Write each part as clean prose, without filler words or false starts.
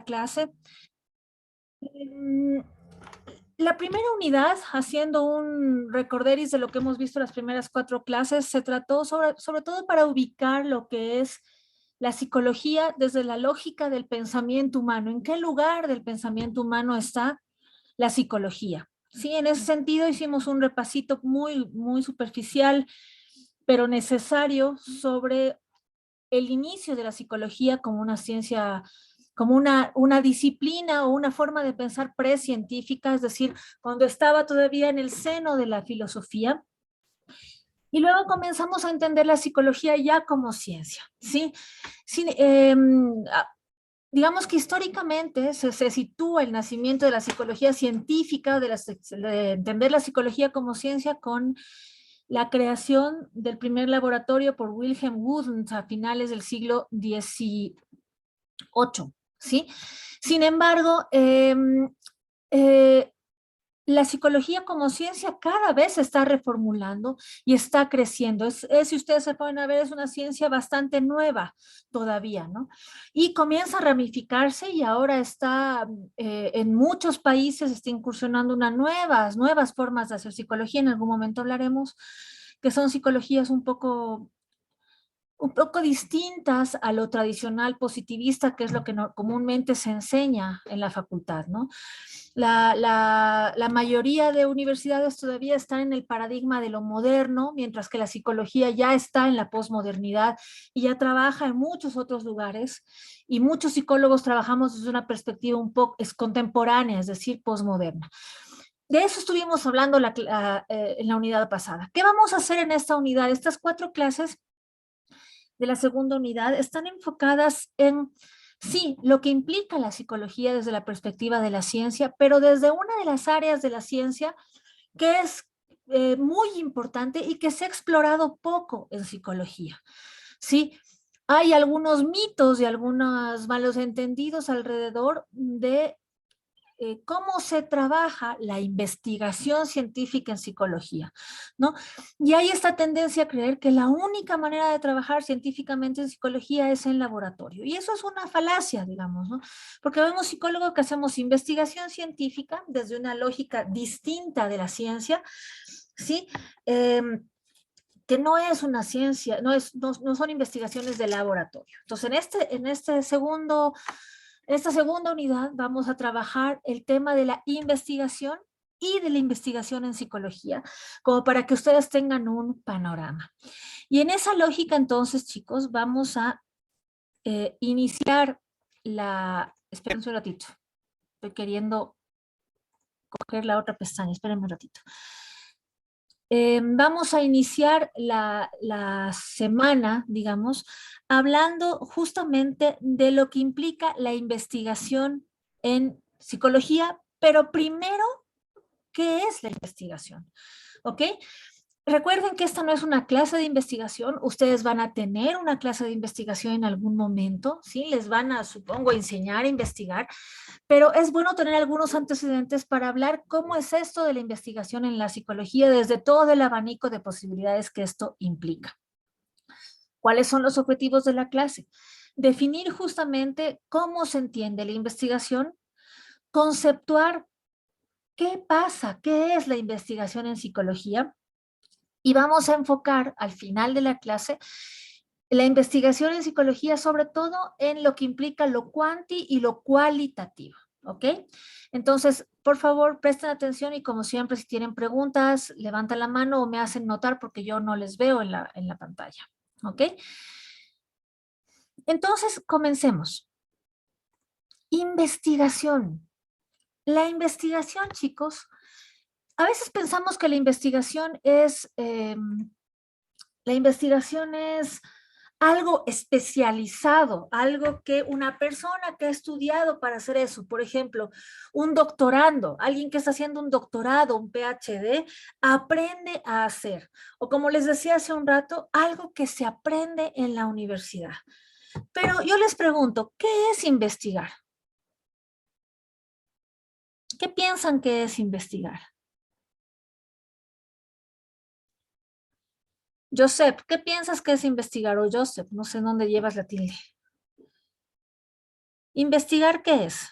clase. Mm, La primera unidad, haciendo un recorderis de lo que hemos visto en las primeras 4 clases, se trató sobre todo para ubicar lo que es la psicología desde la lógica del pensamiento humano. ¿En qué lugar del pensamiento humano está la psicología? Sí, en ese sentido hicimos un repasito muy superficial, pero necesario sobre el inicio de la psicología como una ciencia, como una disciplina o una forma de pensar precientífica, es decir, cuando estaba todavía en el seno de la filosofía. Y luego comenzamos a entender la psicología ya como ciencia, ¿sí? Sí, digamos que históricamente se sitúa el nacimiento de la psicología científica, de entender la psicología como ciencia con la creación del primer laboratorio por Wilhelm Wundt a finales del siglo XVIII, ¿sí? Sin embargo, eh, la psicología como ciencia cada vez se está reformulando y está creciendo. Si ustedes se pueden ver, es una ciencia bastante nueva todavía, ¿no? Y comienza a ramificarse y ahora está en muchos países, está incursionando nuevas formas de hacer psicología. En algún momento hablaremos que son psicologías un poco distintas a lo tradicional positivista, que es lo que comúnmente se enseña en la facultad, ¿no? La mayoría de universidades todavía están en el paradigma de lo moderno, mientras que la psicología ya está en la posmodernidad y ya trabaja en muchos otros lugares, y muchos psicólogos trabajamos desde una perspectiva un poco contemporánea, es decir, posmoderna. De eso estuvimos hablando en la unidad pasada. ¿Qué vamos a hacer en esta unidad? Estas 4 clases de la segunda unidad están enfocadas en, sí, lo que implica la psicología desde la perspectiva de la ciencia, pero desde una de las áreas de la ciencia que es muy importante y que se ha explorado poco en psicología. ¿Sí? Hay algunos mitos y algunos malos entendidos alrededor de cómo se trabaja la investigación científica en psicología, ¿no? Y hay esta tendencia a creer que la única manera de trabajar científicamente en psicología es en laboratorio. Y eso es una falacia, digamos, ¿no? Porque vemos psicólogos que hacemos investigación científica desde una lógica distinta de la ciencia, ¿sí? Que no es una ciencia, no son investigaciones de laboratorio. Entonces, en esta segunda unidad vamos a trabajar el tema de la investigación y de la investigación en psicología, como para que ustedes tengan un panorama. Y en esa lógica, entonces, chicos, vamos a iniciar Esperen un ratito, estoy queriendo coger la otra pestaña, espérenme un ratito. Vamos a iniciar la semana, digamos, hablando justamente de lo que implica la investigación en psicología, pero primero, ¿qué es la investigación? ¿Ok? Recuerden que esta no es una clase de investigación, ustedes van a tener una clase de investigación en algún momento, ¿sí? Les van a, supongo, enseñar a investigar, pero es bueno tener algunos antecedentes para hablar cómo es esto de la investigación en la psicología desde todo el abanico de posibilidades que esto implica. ¿Cuáles son los objetivos de la clase? Definir justamente cómo se entiende la investigación, conceptuar qué pasa, qué es la investigación en psicología, y vamos a enfocar al final de la clase la investigación en psicología, sobre todo en lo que implica lo cuanti y lo cualitativo. ¿Ok? Entonces, por favor, presten atención y como siempre, si tienen preguntas, levantan la mano o me hacen notar porque yo no les veo en la pantalla. ¿Ok? Entonces, comencemos. Investigación. La investigación, chicos, a veces pensamos que la investigación es algo especializado, algo que una persona que ha estudiado para hacer eso, por ejemplo, un doctorando, alguien que está haciendo un doctorado, un PhD, aprende a hacer. O como les decía hace un rato, algo que se aprende en la universidad. Pero yo les pregunto, ¿qué es investigar? ¿Qué piensan que es investigar? Joseph, ¿qué piensas que es investigar? O Joseph, no sé dónde llevas la tilde. ¿Investigar qué es?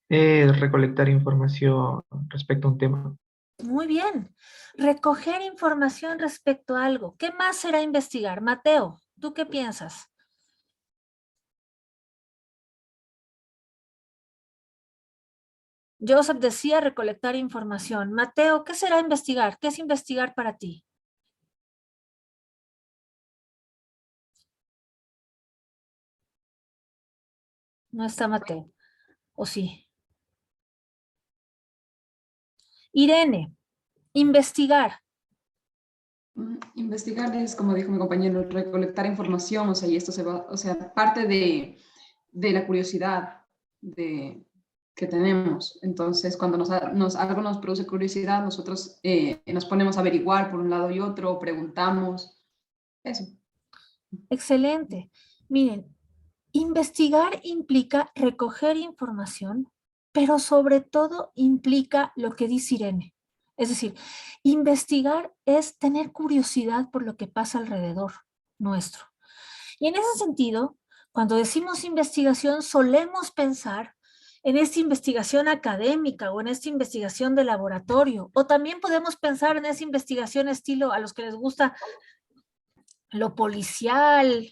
Recolectar información respecto a un tema. Muy bien. Recoger información respecto a algo. ¿Qué más será investigar? Mateo, ¿tú qué piensas? Joseph decía recolectar información. Mateo, ¿qué será investigar? ¿Qué es investigar para ti? No está Mateo. ¿O sí? Irene, investigar. Investigar es, como dijo mi compañero, recolectar información, o sea, y esto se va, o sea, parte de la curiosidad de, que tenemos. Entonces, cuando algo nos produce curiosidad, nosotros nos ponemos a averiguar por un lado y otro, preguntamos, eso. Excelente. Miren, investigar implica recoger información, pero sobre todo implica lo que dice Irene. Es decir, investigar es tener curiosidad por lo que pasa alrededor nuestro. Y en ese sentido, cuando decimos investigación, solemos pensar en esta investigación académica o en esta investigación de laboratorio, o también podemos pensar en esa investigación estilo a los que les gusta lo policial,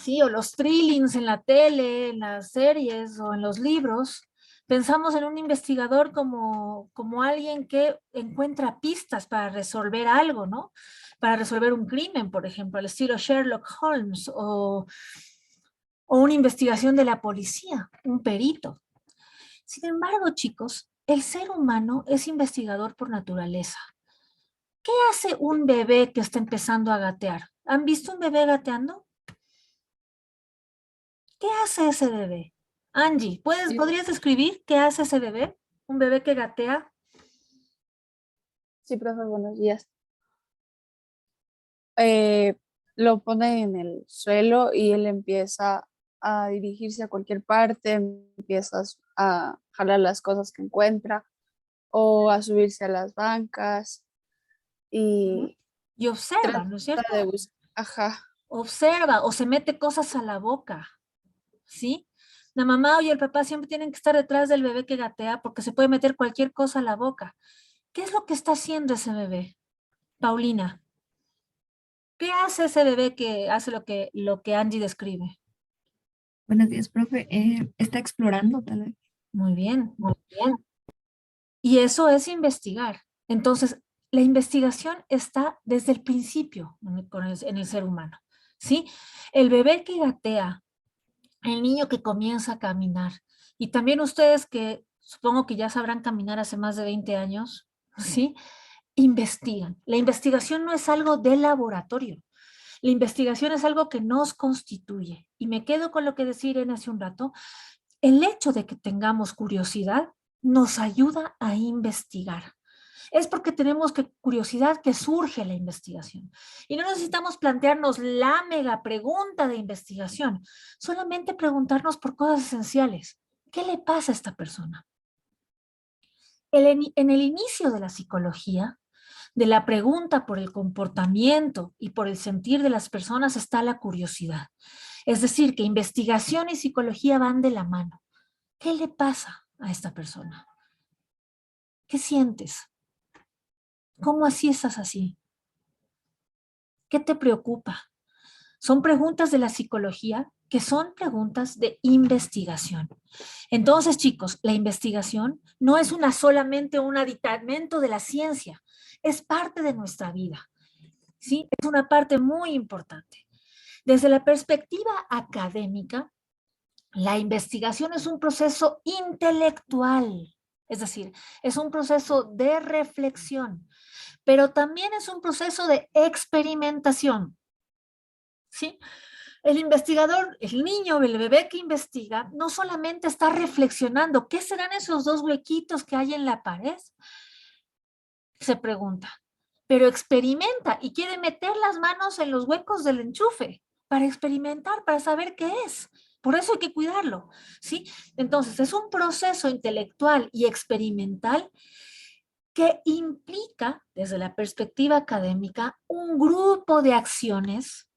¿sí? O los thrillings en la tele, en las series o en los libros. Pensamos en un investigador como alguien que encuentra pistas para resolver algo, ¿no? Para resolver un crimen, por ejemplo, al estilo Sherlock Holmes o una investigación de la policía, un perito. Sin embargo, chicos, el ser humano es investigador por naturaleza. ¿Qué hace un bebé que está empezando a gatear? ¿Han visto un bebé gateando? ¿Qué hace ese bebé? Angie, ¿podrías describir qué hace ese bebé? Un bebé que gatea. Sí, profe, buenos días. Eh, lo pone en el suelo y él empieza a dirigirse a cualquier parte, empieza a jalar las cosas que encuentra o a subirse a las bancas y Y observa, trata ¿no es cierto? de buscar, ajá, Observa o se mete cosas a la boca, ¿sí? La mamá o el papá siempre tienen que estar detrás del bebé que gatea porque se puede meter cualquier cosa a la boca. ¿Qué es lo que está haciendo ese bebé? Paulina, ¿qué hace ese bebé que hace lo que Angie describe? Buenos días, profe. Está explorando, tal vez. Muy bien, muy bien. Y eso es investigar. Entonces, la investigación está desde el principio en el ser humano, ¿sí? El bebé que gatea, el niño que comienza a caminar, y también ustedes que supongo que ya sabrán caminar hace más de 20 años, ¿sí? Investigan. La investigación no es algo de laboratorio. La investigación es algo que nos constituye. Y me quedo con lo que decía Irene hace un rato. El hecho de que tengamos curiosidad nos ayuda a investigar. Es porque tenemos curiosidad que surge la investigación. Y no necesitamos plantearnos la mega pregunta de investigación, solamente preguntarnos por cosas esenciales. ¿Qué le pasa a esta persona? En el inicio de la psicología, de la pregunta por el comportamiento y por el sentir de las personas está la curiosidad. Es decir, que investigación y psicología van de la mano. ¿Qué le pasa a esta persona? ¿Qué sientes? ¿Cómo así estás así? ¿Qué te preocupa? Son preguntas de la psicología que son preguntas de investigación. Entonces, chicos, la investigación no es solamente un aditamento de la ciencia, es parte de nuestra vida. ¿Sí? Es una parte muy importante. Desde la perspectiva académica, la investigación es un proceso intelectual, es decir, es un proceso de reflexión, pero también es un proceso de experimentación. ¿Sí? El investigador, el niño, el bebé que investiga, no solamente está reflexionando, ¿qué serán esos dos huequitos que hay en la pared? Se pregunta, pero experimenta y quiere meter las manos en los huecos del enchufe para experimentar, para saber qué es. Por eso hay que cuidarlo, ¿sí? Entonces, es un proceso intelectual y experimental que implica, desde la perspectiva académica, un grupo de acciones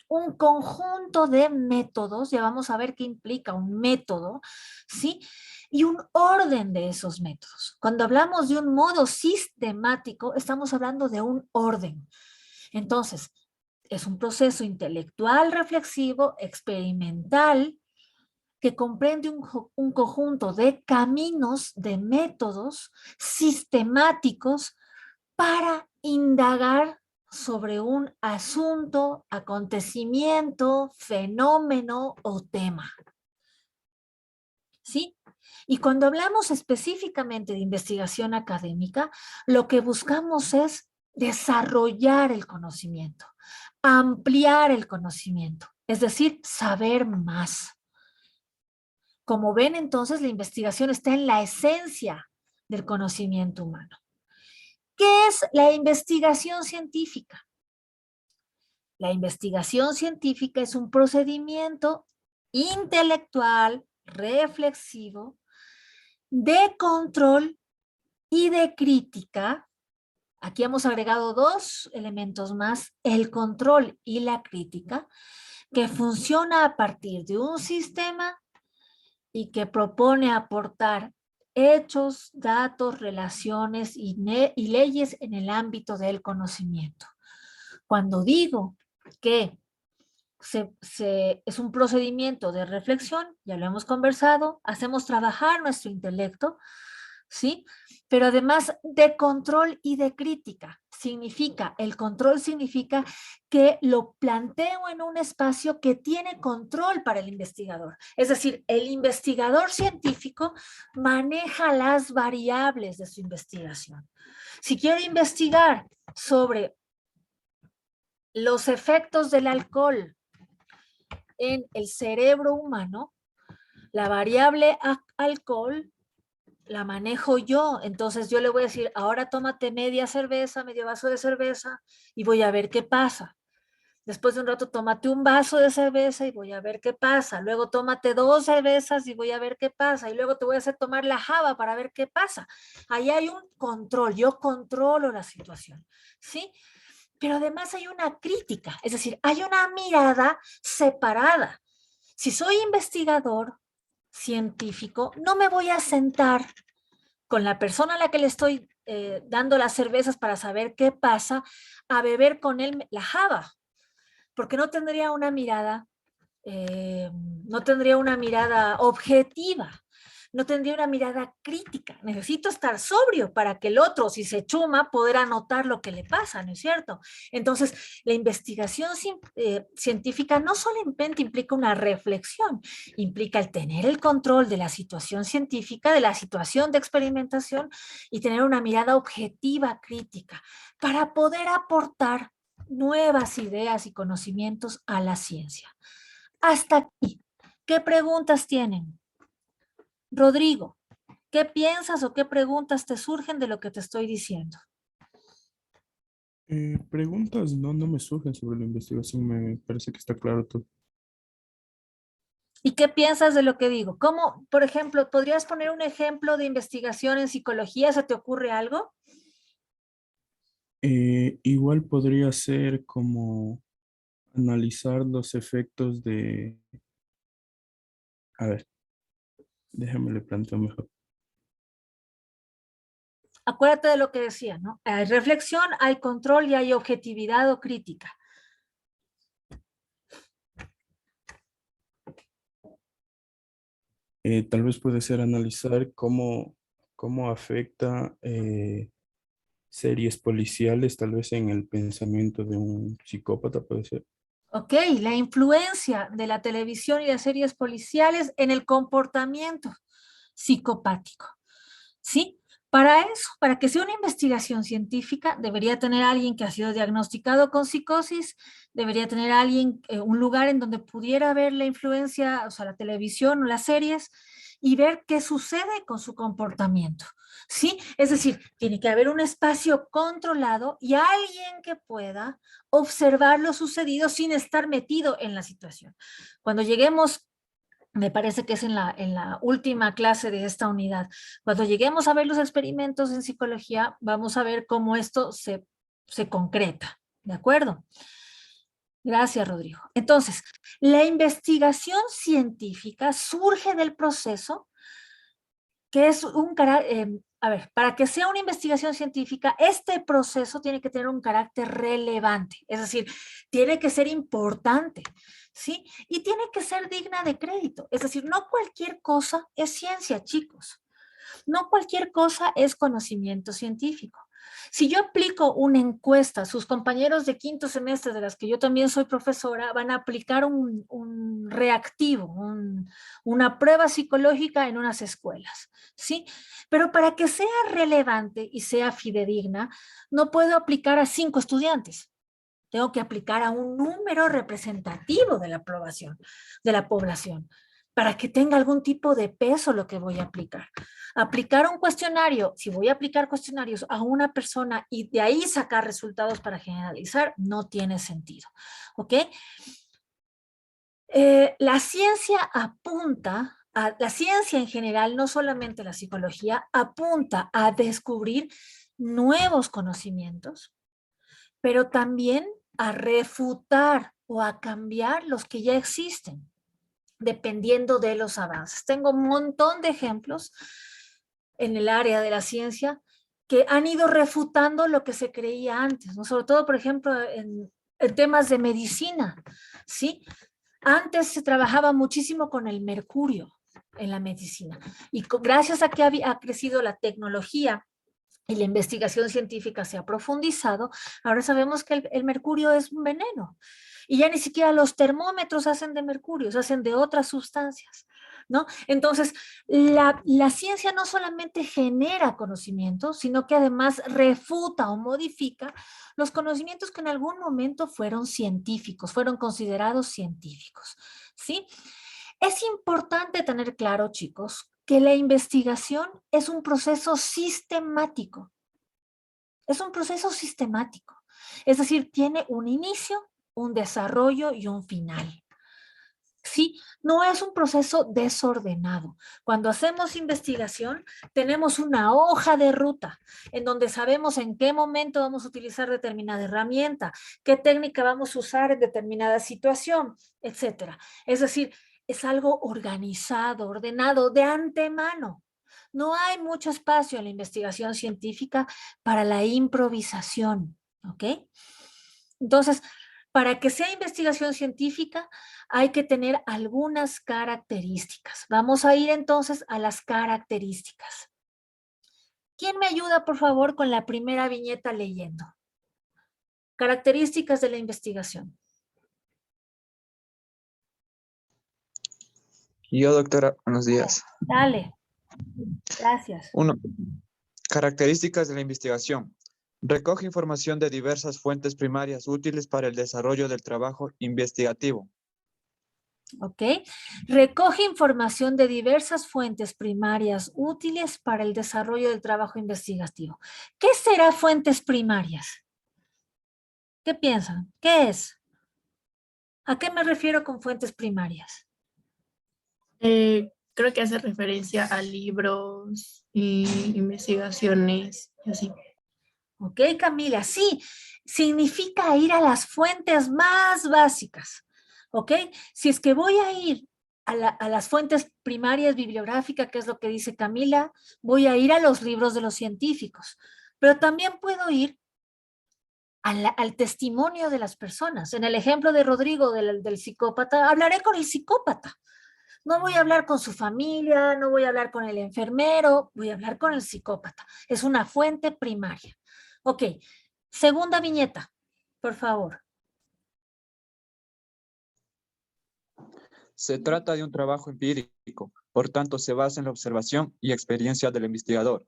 un conjunto de métodos, ya vamos a ver qué implica un método, ¿sí? Y un orden de esos métodos. Cuando hablamos de un modo sistemático, estamos hablando de un orden. Entonces, es un proceso intelectual, reflexivo, experimental, que comprende un conjunto de caminos, de métodos sistemáticos para indagar sobre un asunto, acontecimiento, fenómeno o tema. ¿Sí? Y cuando hablamos específicamente de investigación académica, lo que buscamos es desarrollar el conocimiento, ampliar el conocimiento, es decir, saber más. Como ven, entonces, la investigación está en la esencia del conocimiento humano. ¿Qué es la investigación científica? La investigación científica es un procedimiento intelectual, reflexivo, de control y de crítica. Aquí hemos agregado dos elementos más, el control y la crítica, que funciona a partir de un sistema y que propone aportar hechos, datos, relaciones y leyes en el ámbito del conocimiento. Cuando digo que es un procedimiento de reflexión, ya lo hemos conversado, hacemos trabajar nuestro intelecto, ¿sí? Pero además de control y de crítica, el control significa que lo planteo en un espacio que tiene control para el investigador. Es decir, el investigador científico maneja las variables de su investigación. Si quiero investigar sobre los efectos del alcohol en el cerebro humano, la variable alcohol la manejo yo, entonces yo le voy a decir, ahora tómate media cerveza, medio vaso de cerveza y voy a ver qué pasa. Después de un rato tómate un vaso de cerveza y voy a ver qué pasa. Luego tómate 2 cervezas y voy a ver qué pasa. Y luego te voy a hacer tomar la java para ver qué pasa. Ahí hay un control, yo controlo la situación, ¿sí? Pero además hay una crítica, es decir, hay una mirada separada. Si soy investigador científico, no me voy a sentar con la persona a la que le estoy dando las cervezas para saber qué pasa, a beber con él la java, porque no tendría una mirada, no tendría una mirada objetiva, no tendría una mirada crítica. Necesito estar sobrio para que el otro, si se chuma, poder anotar lo que le pasa, ¿no es cierto? Entonces, la investigación científica no solamente implica una reflexión, implica el tener el control de la situación científica, de la situación de experimentación y tener una mirada objetiva, crítica, para poder aportar nuevas ideas y conocimientos a la ciencia. Hasta aquí, ¿qué preguntas tienen? Rodrigo, ¿qué piensas o qué preguntas te surgen de lo que te estoy diciendo? Preguntas no me surgen sobre la investigación, me parece que está claro todo. ¿Y qué piensas de lo que digo? ¿Cómo, por ejemplo, podrías poner un ejemplo de investigación en psicología? ¿Se te ocurre algo? Igual podría ser como analizar los efectos de... A ver, déjame le planteo mejor. Acuérdate de lo que decía, ¿no? Hay reflexión, hay control y hay objetividad o crítica. Tal vez puede ser analizar cómo afecta series policiales, tal vez en el pensamiento de un psicópata, puede ser. Ok, la influencia de la televisión y las series policiales en el comportamiento psicopático, ¿sí? Para eso, para que sea una investigación científica, debería tener alguien que ha sido diagnosticado con psicosis, debería tener alguien, un lugar en donde pudiera ver la influencia, o sea, la televisión o las series, y ver qué sucede con su comportamiento, ¿sí? Es decir, tiene que haber un espacio controlado y alguien que pueda observar lo sucedido sin estar metido en la situación. Cuando lleguemos, me parece que es en la última clase de esta unidad, cuando lleguemos a ver los experimentos en psicología, vamos a ver cómo esto se concreta, ¿de acuerdo? Gracias, Rodrigo. Entonces, la investigación científica surge del proceso que es un carácter, a ver, para que sea una investigación científica, este proceso tiene que tener un carácter relevante, es decir, tiene que ser importante, ¿sí? Y tiene que ser digna de crédito, es decir, no cualquier cosa es ciencia, chicos. No cualquier cosa es conocimiento científico. Si yo aplico una encuesta, sus compañeros de quinto semestre, de las que yo también soy profesora, van a aplicar un reactivo, una prueba psicológica en unas escuelas, ¿sí? Pero para que sea relevante y sea fidedigna, no puedo aplicar a 5 estudiantes. Tengo que aplicar a un número representativo de la población, para que tenga algún tipo de peso lo que voy a aplicar. Aplicar un cuestionario, si voy a aplicar cuestionarios a una persona y de ahí sacar resultados para generalizar, no tiene sentido, ¿ok? La ciencia apunta, la ciencia en general, no solamente la psicología, apunta a descubrir nuevos conocimientos, pero también a refutar o a cambiar los que ya existen, dependiendo de los avances. Tengo un montón de ejemplos en el área de la ciencia que han ido refutando lo que se creía antes, ¿no? Sobre todo, por ejemplo, en temas de medicina, ¿sí? Antes se trabajaba muchísimo con el mercurio en la medicina y gracias a que ha crecido la tecnología y la investigación científica se ha profundizado, ahora sabemos que el mercurio es un veneno. Y ya ni siquiera los termómetros hacen de mercurio, se hacen de otras sustancias, ¿no? Entonces, la ciencia no solamente genera conocimiento, sino que además refuta o modifica los conocimientos que en algún momento fueron científicos, fueron considerados científicos, ¿sí? Es importante tener claro, chicos, que la investigación es un proceso sistemático. Es un proceso sistemático. Es decir, tiene un inicio, un desarrollo y un final. Sí, no es un proceso desordenado. Cuando hacemos investigación, tenemos una hoja de ruta en donde sabemos en qué momento vamos a utilizar determinada herramienta, qué técnica vamos a usar en determinada situación, etcétera. Es decir, es algo organizado, ordenado de antemano. No hay mucho espacio en la investigación científica para la improvisación, ¿ok? Entonces, para que sea investigación científica, hay que tener algunas características. Vamos a ir entonces a las características. ¿Quién me ayuda, por favor, con la primera viñeta leyendo? Características de la investigación. Yo, doctora, buenos días. Dale. Gracias. 1. Características de la investigación. Recoge información de diversas fuentes primarias útiles para el desarrollo del trabajo investigativo. ¿Ok? Recoge información de diversas fuentes primarias útiles para el desarrollo del trabajo investigativo. ¿Qué será fuentes primarias? ¿Qué piensan? ¿Qué es? ¿A qué me refiero con fuentes primarias? Creo que hace referencia a libros y investigaciones y así. Ok, Camila, sí, significa ir a las fuentes más básicas. ¿Ok? Si es que voy a ir a las fuentes primarias bibliográficas, que es lo que dice Camila, voy a ir a los libros de los científicos, pero también puedo ir al testimonio de las personas. En el ejemplo de Rodrigo, del psicópata, hablaré con el psicópata. No voy a hablar con su familia, no voy a hablar con el enfermero, voy a hablar con el psicópata. Es una fuente primaria. Ok, segunda viñeta, por favor. Se trata de un trabajo empírico, por tanto se basa en la observación y experiencia del investigador.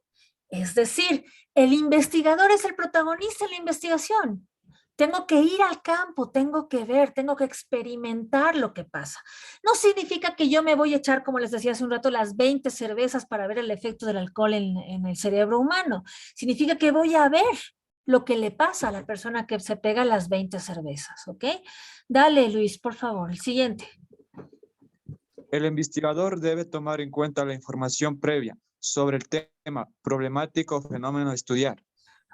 Es decir, el investigador es el protagonista en la investigación. Tengo que ir al campo, tengo que ver, tengo que experimentar lo que pasa. No significa que yo me voy a echar, como les decía hace un rato, las 20 cervezas para ver el efecto del alcohol en el cerebro humano. Significa que voy a ver lo que le pasa a la persona que se pega las 20 cervezas, ¿ok? Dale, Luis, por favor, el siguiente. El investigador debe tomar en cuenta la información previa sobre el tema, problemático o fenómeno a estudiar.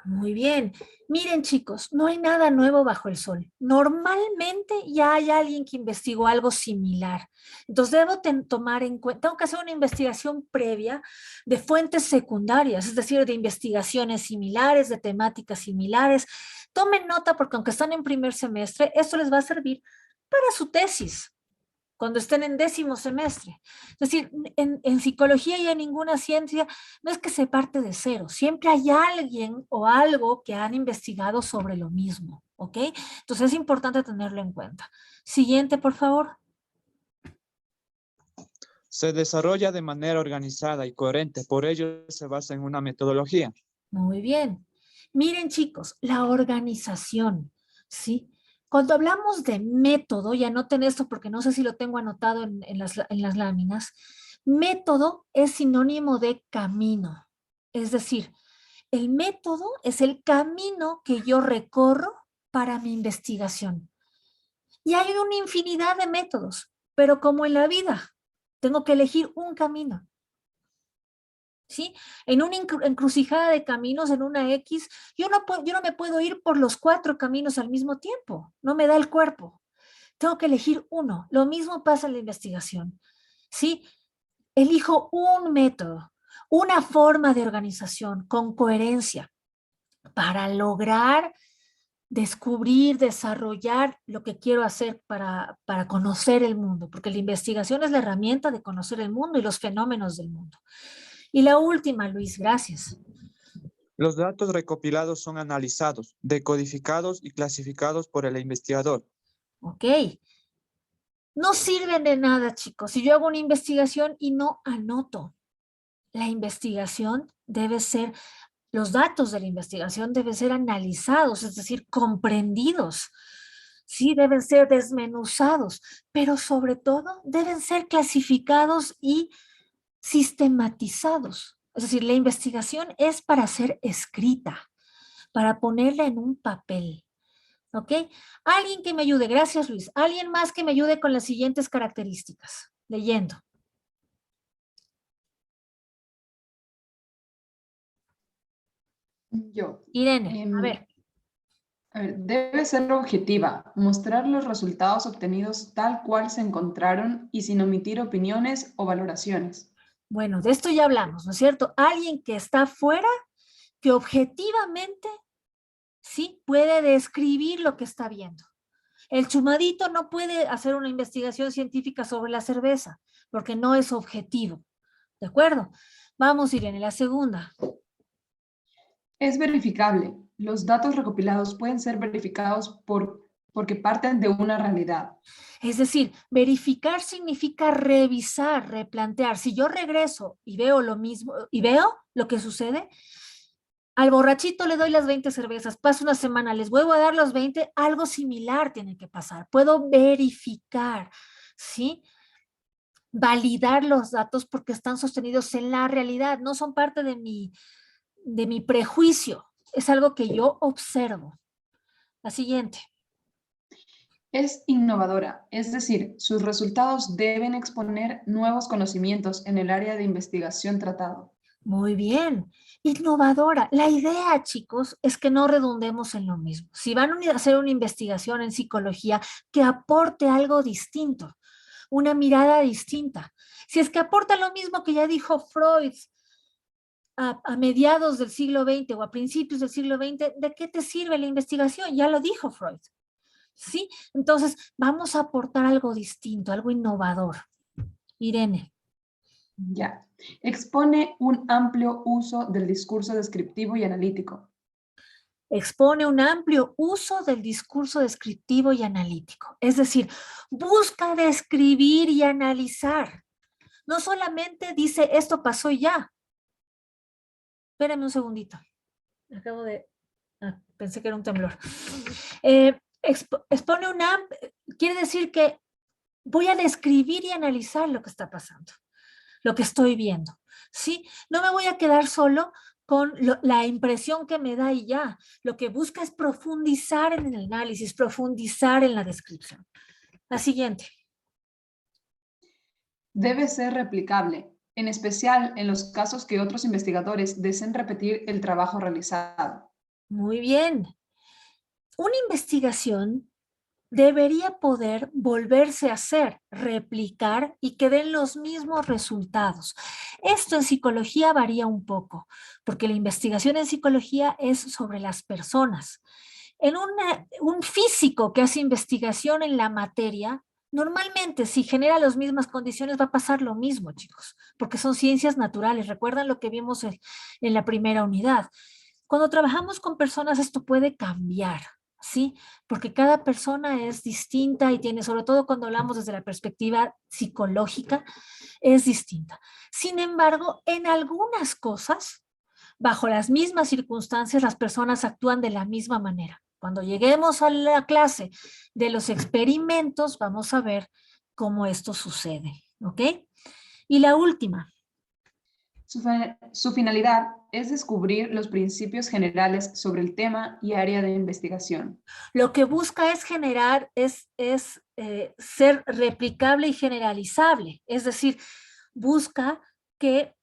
Muy bien. Miren, chicos, no hay nada nuevo bajo el sol. Normalmente ya hay alguien que investigó algo similar. Entonces debo tomar en cuenta, tengo que hacer una investigación previa de fuentes secundarias, es decir, de investigaciones similares, de temáticas similares. Tomen nota porque aunque están en primer semestre, esto les va a servir para su tesis cuando estén en 10º semestre. Es decir, en psicología y en ninguna ciencia no es que se parte de cero, siempre hay alguien o algo que han investigado sobre lo mismo, ¿ok? Entonces es importante tenerlo en cuenta. Siguiente, por favor. Se desarrolla de manera organizada y coherente, por ello se basa en una metodología. Muy bien. Miren, chicos, la organización, ¿sí? Cuando hablamos de método, y anoten esto porque no sé si lo tengo anotado en las láminas, método es sinónimo de camino. Es decir, el método es el camino que yo recorro para mi investigación. Y hay una infinidad de métodos, pero como en la vida, tengo que elegir un camino. ¿Sí? En una encrucijada de caminos, en una X, yo no me puedo ir por los 4 caminos al mismo tiempo, no me da el cuerpo. Tengo que elegir uno. Lo mismo pasa en la investigación. ¿Sí? Elijo un método, una forma de organización con coherencia para lograr descubrir, desarrollar lo que quiero hacer para conocer el mundo, porque la investigación es la herramienta de conocer el mundo y los fenómenos del mundo. Y la última, Luis, gracias. Los datos recopilados son analizados, decodificados y clasificados por el investigador. Ok. No sirven de nada, chicos, si yo hago una investigación y no anoto. La investigación debe ser, los datos de la investigación deben ser analizados, es decir, comprendidos. Sí, deben ser desmenuzados, pero sobre todo deben ser clasificados y sistematizados. Es decir, la investigación es para ser escrita, para ponerla en un papel. ¿Ok? Alguien que me ayude, gracias Luis. Alguien más que me ayude con las siguientes características. Leyendo. Yo. Irene, a ver. A ver, debe ser objetiva, mostrar los resultados obtenidos tal cual se encontraron y sin omitir opiniones o valoraciones. Bueno, de esto ya hablamos, ¿no es cierto? Alguien que está fuera, que objetivamente, sí, puede describir lo que está viendo. El chumadito no puede hacer una investigación científica sobre la cerveza, porque no es objetivo. ¿De acuerdo? Vamos, Irene, la segunda. Es verificable. Los datos recopilados pueden ser verificados porque parten de una realidad. Es decir, verificar significa revisar, replantear. Si yo regreso y veo lo mismo, y veo lo que sucede, al borrachito le doy las 20 cervezas, pasa una semana, les vuelvo a dar los 20, algo similar tiene que pasar. Puedo verificar, ¿sí? Validar los datos porque están sostenidos en la realidad, no son parte de mi prejuicio, es algo que yo observo. La siguiente. Es innovadora, es decir, sus resultados deben exponer nuevos conocimientos en el área de investigación tratado. Muy bien, innovadora. La idea, chicos, es que no redundemos en lo mismo. Si van a hacer una investigación en psicología, que aporte algo distinto, una mirada distinta. Si es que aporta lo mismo que ya dijo Freud a mediados del siglo XX o a principios del siglo XX, ¿de qué te sirve la investigación? Ya lo dijo Freud. ¿Sí? Entonces, vamos a aportar algo distinto, algo innovador. Irene. Ya. Expone un amplio uso del discurso descriptivo y analítico. Expone un amplio uso del discurso descriptivo y analítico. Es decir, busca describir y analizar. No solamente dice esto pasó y ya. Espérame un segundito. Acabo de... pensé que era un temblor. Expone quiere decir que voy a describir y analizar lo que está pasando, lo que estoy viendo, ¿sí? No me voy a quedar solo con la impresión que me da y ya. Lo que busca es profundizar en el análisis, profundizar en la descripción. La siguiente. Debe ser replicable, en especial en los casos que otros investigadores deseen repetir el trabajo realizado. Muy bien. Una investigación debería poder volverse a hacer, replicar y que den los mismos resultados. Esto en psicología varía un poco, porque la investigación en psicología es sobre las personas. En un físico que hace investigación en la materia, normalmente si genera las mismas condiciones va a pasar lo mismo, chicos, porque son ciencias naturales. Recuerdan lo que vimos en la primera unidad. Cuando trabajamos con personas esto puede cambiar, ¿sí? Porque cada persona es distinta y tiene, sobre todo cuando hablamos desde la perspectiva psicológica, es distinta. Sin embargo, en algunas cosas, bajo las mismas circunstancias, las personas actúan de la misma manera. Cuando lleguemos a la clase de los experimentos, vamos a ver cómo esto sucede, ¿ok? Y la última. Su finalidad es descubrir los principios generales sobre el tema y área de investigación. Lo que busca es generar, ser replicable y generalizable. Es decir, busca que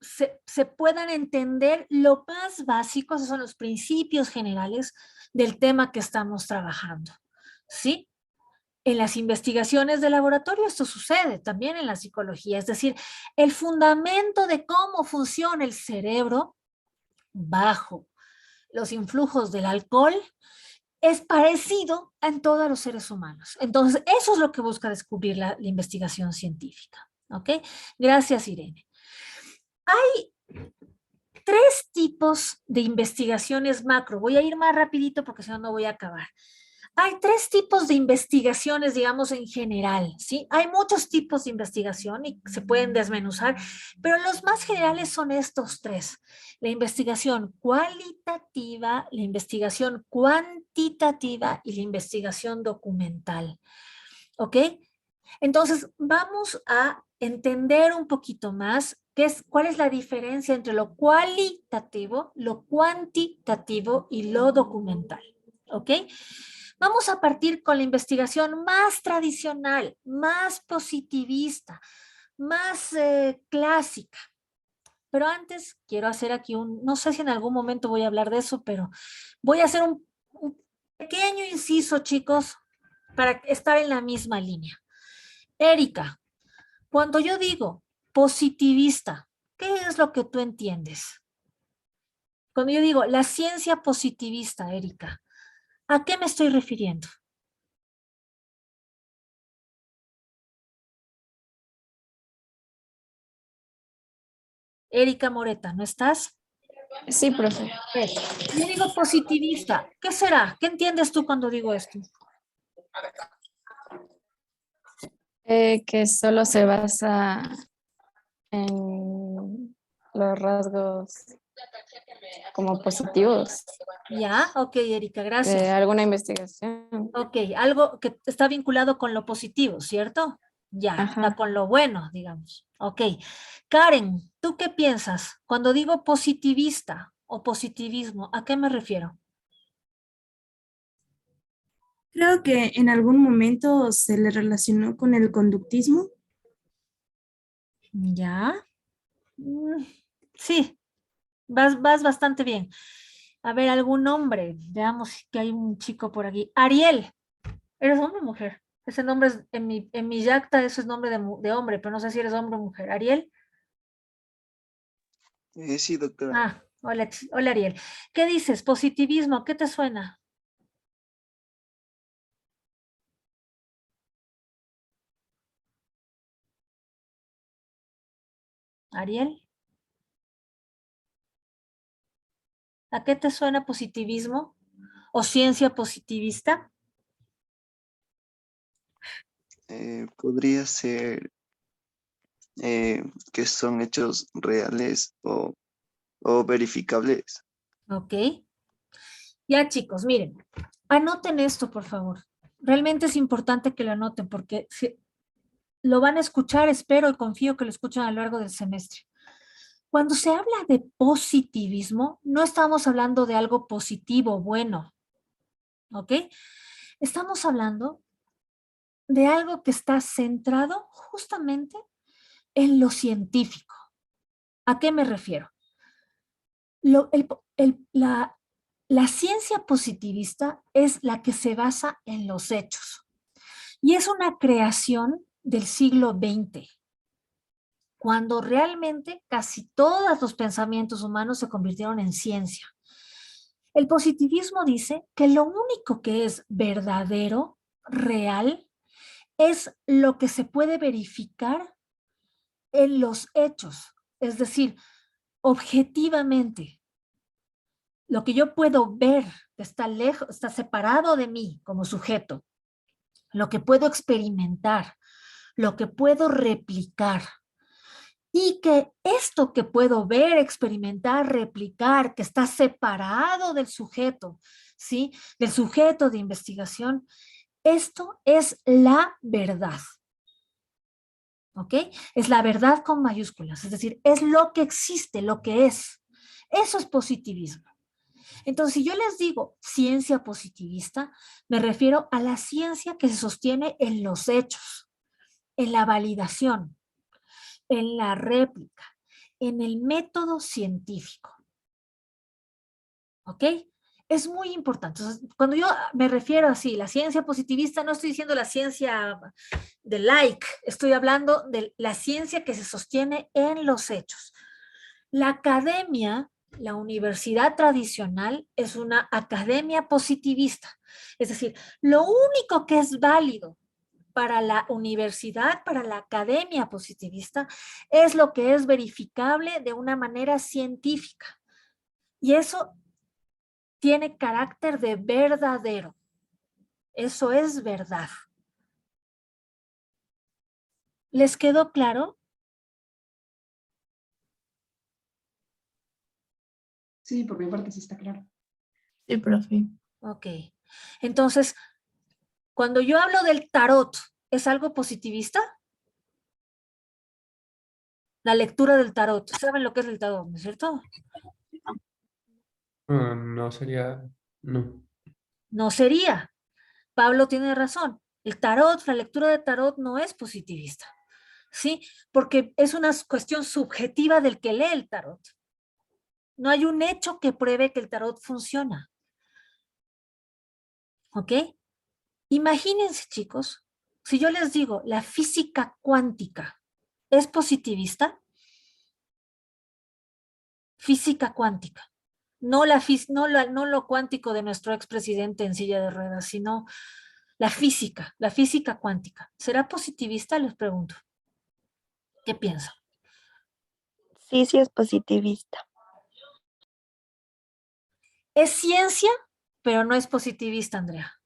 se puedan entender lo más básico, esos son los principios generales del tema que estamos trabajando. ¿Sí? En las investigaciones de laboratorio esto sucede también en la psicología, es decir, el fundamento de cómo funciona el cerebro bajo los influjos del alcohol es parecido en todos los seres humanos. Entonces, eso es lo que busca descubrir la investigación científica. ¿Ok? Gracias, Irene. Hay 3 tipos de investigaciones macro. Voy a ir más rapidito porque si no, no voy a acabar. Hay 3 tipos de investigaciones, digamos, en general, ¿sí? Hay muchos tipos de investigación y se pueden desmenuzar, pero los más generales son estos 3. La investigación cualitativa, la investigación cuantitativa y la investigación documental. ¿Ok? Entonces, vamos a entender un poquito más cuál es la diferencia entre lo cualitativo, lo cuantitativo y lo documental. ¿Ok? Vamos a partir con la investigación más tradicional, más positivista, más clásica. Pero antes quiero hacer aquí no sé si en algún momento voy a hablar de eso, pero voy a hacer un pequeño inciso, chicos, para estar en la misma línea. Erika, cuando yo digo positivista, ¿qué es lo que tú entiendes? Cuando yo digo la ciencia positivista, Erika, ¿a qué me estoy refiriendo? Erika Moreta, ¿no estás? Sí, profe. Yo digo positivista. ¿Qué será? ¿Qué entiendes tú cuando digo esto? Que solo se basa en los rasgos como positivos Ya, ok, Erika, de gracias. alguna investigación. Ok, algo que está vinculado con lo positivo, ¿cierto? Ya, Ajá. con lo bueno, digamos. Ok. Karen, ¿tú qué piensas? Cuando digo positivista o positivismo, ¿a qué me refiero? Creo que en algún momento se le relacionó con el conductismo. Ya. Sí, vas bastante bien. A ver, algún nombre. Veamos que hay un chico por aquí. Ariel. ¿Eres hombre o mujer? Ese nombre es, en mi yacta, eso es nombre de hombre, pero no sé si eres hombre o mujer. ¿Ariel? Sí, doctora. Ah, hola, hola Ariel. ¿Qué dices? Positivismo, ¿qué te suena? Ariel, ¿a qué te suena positivismo? ¿O ciencia positivista? Podría ser que son hechos reales o verificables. Ok. Ya chicos, miren, anoten esto, por favor. Realmente es importante que lo anoten porque lo van a escuchar, espero y confío que lo escuchen a lo largo del semestre. Cuando se habla de positivismo, no estamos hablando de algo positivo, bueno, ¿ok? Estamos hablando de algo que está centrado justamente en lo científico. ¿A qué me refiero? La ciencia positivista es la que se basa en los hechos y es una creación del siglo XX, cuando realmente casi todos los pensamientos humanos se convirtieron en ciencia. El positivismo dice que lo único que es verdadero, real, es lo que se puede verificar en los hechos, es decir, objetivamente. Lo que yo puedo ver está lejos, está separado de mí como sujeto, lo que puedo experimentar, lo que puedo replicar. Y que esto que puedo ver, experimentar, replicar, que está separado del sujeto, ¿sí? Del sujeto de investigación, esto es la verdad. ¿Ok? Es la verdad con mayúsculas, es decir, es lo que existe, lo que es. Eso es positivismo. Entonces, si yo les digo ciencia positivista, me refiero a la ciencia que se sostiene en los hechos, en la validación, en la réplica, en el método científico. ¿Ok? Es muy importante. Entonces, cuando yo me refiero así, la ciencia positivista, no estoy diciendo la ciencia de like, estoy hablando de la ciencia que se sostiene en los hechos. La academia, la universidad tradicional, es una academia positivista. Es decir, lo único que es válido para la universidad, para la academia positivista, es lo que es verificable de una manera científica. Y eso tiene carácter de verdadero. Eso es verdad. ¿Les quedó claro? Sí, por mi parte sí está claro. Sí, profe. Ok. Entonces, cuando yo hablo del tarot, ¿es algo positivista? La lectura del tarot. ¿Saben lo que es el tarot, no es cierto? No sería, no. No sería. Pablo tiene razón. El tarot, la lectura de tarot no es positivista. ¿Sí? Porque es una cuestión subjetiva del que lee el tarot. No hay un hecho que pruebe que el tarot funciona. ¿Ok? Imagínense, chicos, si yo les digo la física cuántica, ¿es positivista? Física cuántica. No lo cuántico de nuestro expresidente en silla de ruedas, sino la física cuántica. ¿Será positivista? Les pregunto. ¿Qué piensan? Sí, sí es positivista. Es ciencia, pero no es positivista, Andrea.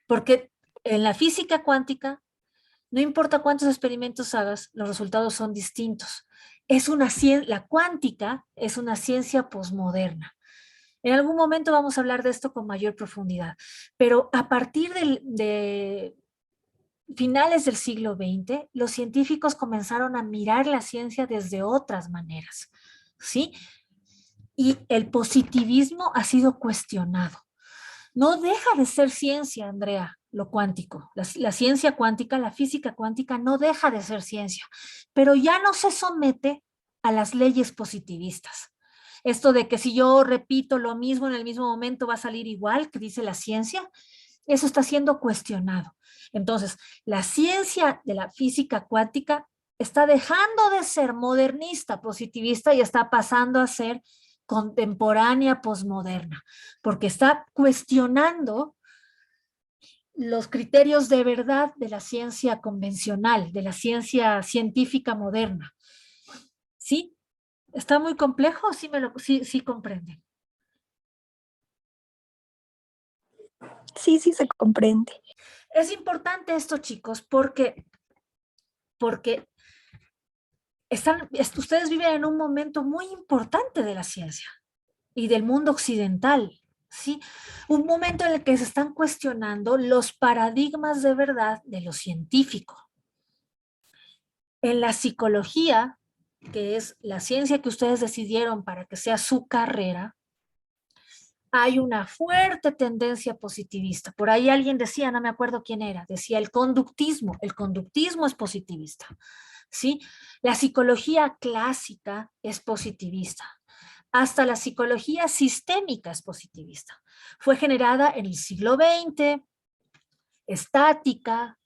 Porque en la física cuántica, no importa cuántos experimentos hagas, los resultados son distintos. La cuántica es una ciencia posmoderna. En algún momento vamos a hablar de esto con mayor profundidad, pero a partir de finales del siglo XX, los científicos comenzaron a mirar la ciencia desde otras maneras, ¿sí? Y el positivismo ha sido cuestionado. No deja de ser ciencia, Andrea, lo cuántico. La ciencia cuántica, la física cuántica no deja de ser ciencia, pero ya no se somete a las leyes positivistas. Esto de que si yo repito lo mismo en el mismo momento va a salir igual, que dice la ciencia, eso está siendo cuestionado. Entonces, la ciencia de la física cuántica está dejando de ser modernista, positivista y está pasando a ser contemporánea, posmoderna, porque está cuestionando los criterios de verdad de la ciencia convencional, de la ciencia científica moderna. ¿Sí? ¿Está muy complejo? Sí comprenden. Sí, sí se comprende. Es importante esto, chicos, porque ustedes viven en un momento muy importante de la ciencia y del mundo occidental, ¿sí? Un momento en el que se están cuestionando los paradigmas de verdad de lo científico. En la psicología, que es la ciencia que ustedes decidieron para que sea su carrera, hay una fuerte tendencia positivista. Por ahí alguien decía, no me acuerdo quién era, decía el conductismo es positivista, ¿sí? La psicología clásica es positivista. hasta la psicología sistémica es positivista. Fue generada en el siglo XX, estática,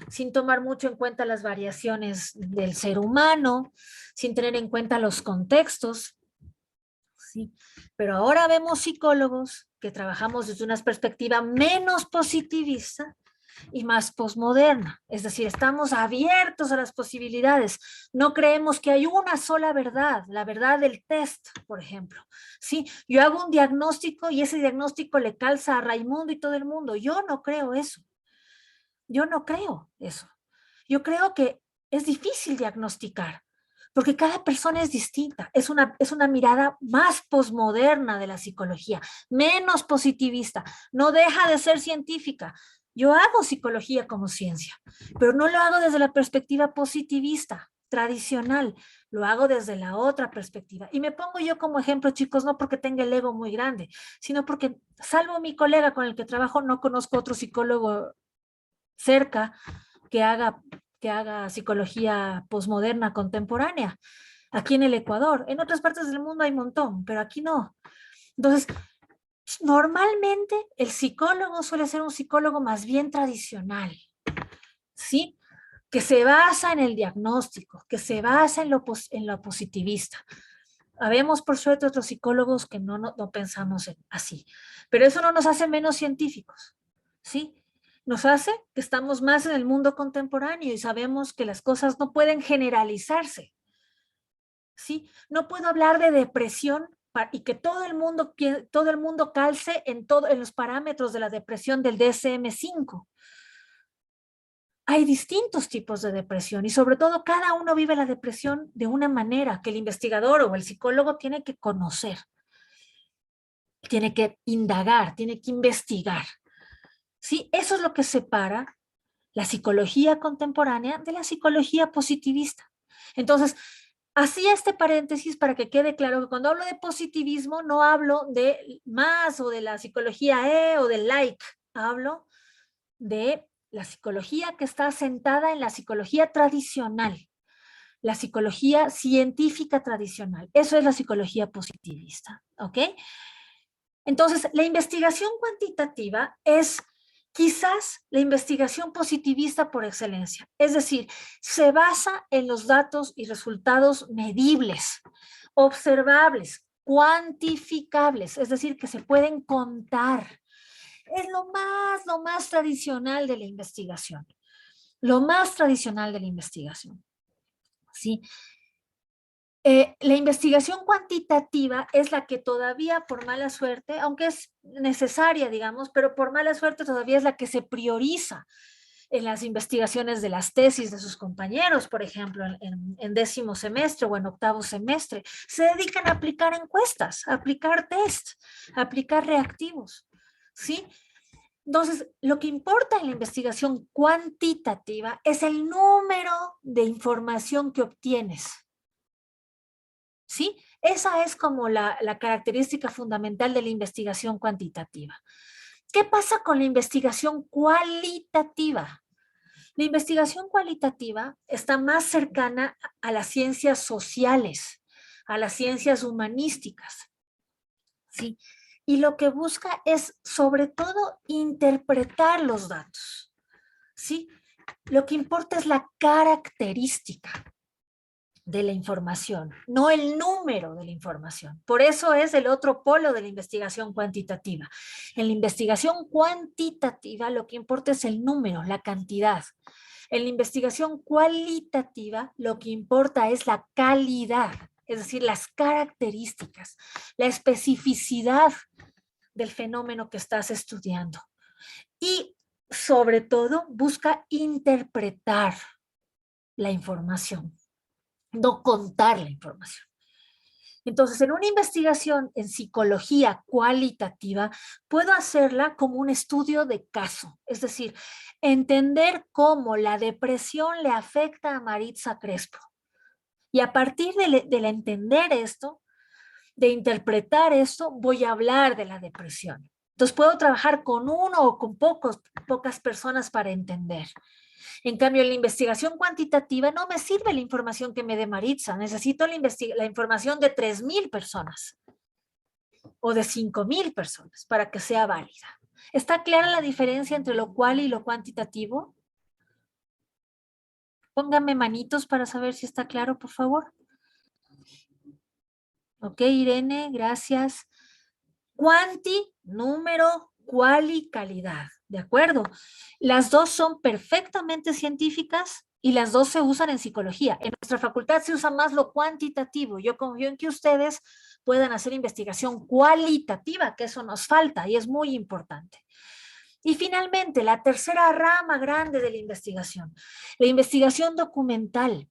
sin tomar mucho en cuenta las variaciones del ser humano, sin tener en cuenta los contextos. Sí. Pero ahora vemos psicólogos que trabajamos desde una perspectiva menos positivista y más posmoderna. Es decir, estamos abiertos a las posibilidades. No creemos que hay una sola verdad, la verdad del test, por ejemplo. Sí, yo hago un diagnóstico y ese diagnóstico le calza a Raimundo y todo el mundo. Yo no creo eso. Yo no creo eso. Yo creo que es difícil diagnosticar, porque cada persona es distinta. Es una mirada más posmoderna de la psicología, menos positivista. No deja de ser científica. Yo hago psicología como ciencia, pero no lo hago desde la perspectiva positivista, tradicional. Lo hago desde la otra perspectiva. Y me pongo yo como ejemplo, chicos, no porque tenga el ego muy grande, sino porque, salvo mi colega con el que trabajo, no conozco otro psicólogo cerca que haga psicología posmoderna contemporánea. Aquí en el Ecuador, en otras partes del mundo hay un montón, pero aquí no. Entonces, normalmente el psicólogo suele ser un psicólogo más bien tradicional, ¿sí? Que se basa en el diagnóstico, que se basa en lo positivista. Habemos, por suerte, otros psicólogos que no pensamos así, pero eso no nos hace menos científicos, ¿sí? Nos hace que estamos más en el mundo contemporáneo y sabemos que las cosas no pueden generalizarse, ¿sí? No puedo hablar de depresión y que todo el mundo calce en los parámetros de la depresión del DSM-5. Hay distintos tipos de depresión y sobre todo cada uno vive la depresión de una manera que el investigador o el psicólogo tiene que conocer, tiene que indagar, tiene que investigar. ¿Sí? Eso es lo que separa la psicología contemporánea de la psicología positivista. Entonces, hacía este paréntesis para que quede claro que cuando hablo de positivismo no hablo de más o de la psicología o del like, hablo de la psicología que está asentada en la psicología tradicional, la psicología científica tradicional. Eso es la psicología positivista, ¿ok? Entonces, la investigación cuantitativa es quizás la investigación positivista por excelencia. Es decir, se basa en los datos y resultados medibles, observables, cuantificables, es decir, que se pueden contar. Es lo más tradicional de la investigación. Lo más tradicional de la investigación. ¿Sí? La investigación cuantitativa es la que todavía por mala suerte, aunque es necesaria, digamos, pero por mala suerte todavía es la que se prioriza en las investigaciones de las tesis de sus compañeros, por ejemplo, en 10º semestre o en 8º semestre. Se dedican a aplicar encuestas, a aplicar test, a aplicar reactivos, ¿sí? Entonces, lo que importa en la investigación cuantitativa es el número de información que obtienes. ¿Sí? Esa es como la característica fundamental de la investigación cuantitativa. ¿Qué pasa con la investigación cualitativa? La investigación cualitativa está más cercana a las ciencias sociales, a las ciencias humanísticas. ¿Sí? Y lo que busca es, sobre todo, interpretar los datos. ¿Sí? Lo que importa es la característica de la información, no el número de la información. Por eso es el otro polo de la investigación cuantitativa. En la investigación cuantitativa lo que importa es el número, la cantidad. En la investigación cualitativa lo que importa es la calidad, es decir, las características, la especificidad del fenómeno que estás estudiando. Y sobre todo busca interpretar la información, no contar la información. Entonces, en una investigación en psicología cualitativa, puedo hacerla como un estudio de caso, es decir, entender cómo la depresión le afecta a Maritza Crespo. Y a partir de entender esto, de interpretar esto, voy a hablar de la depresión. Entonces, puedo trabajar con uno o con pocas personas para entender. En cambio, en la investigación cuantitativa no me sirve la información que me dé Maritza, necesito la información de 3.000 personas. o de 5,000 personas para que sea válida. ¿Está clara la diferencia entre lo cual y lo cuantitativo? Pónganme manitos para saber si está claro, por favor. Ok, Irene, gracias. Cuanti, número, quali, calidad. ¿De acuerdo? Las dos son perfectamente científicas y las dos se usan en psicología. En nuestra facultad se usa más lo cuantitativo. Yo confío en que ustedes puedan hacer investigación cualitativa, que eso nos falta y es muy importante. Y finalmente, la tercera rama grande de la investigación documental.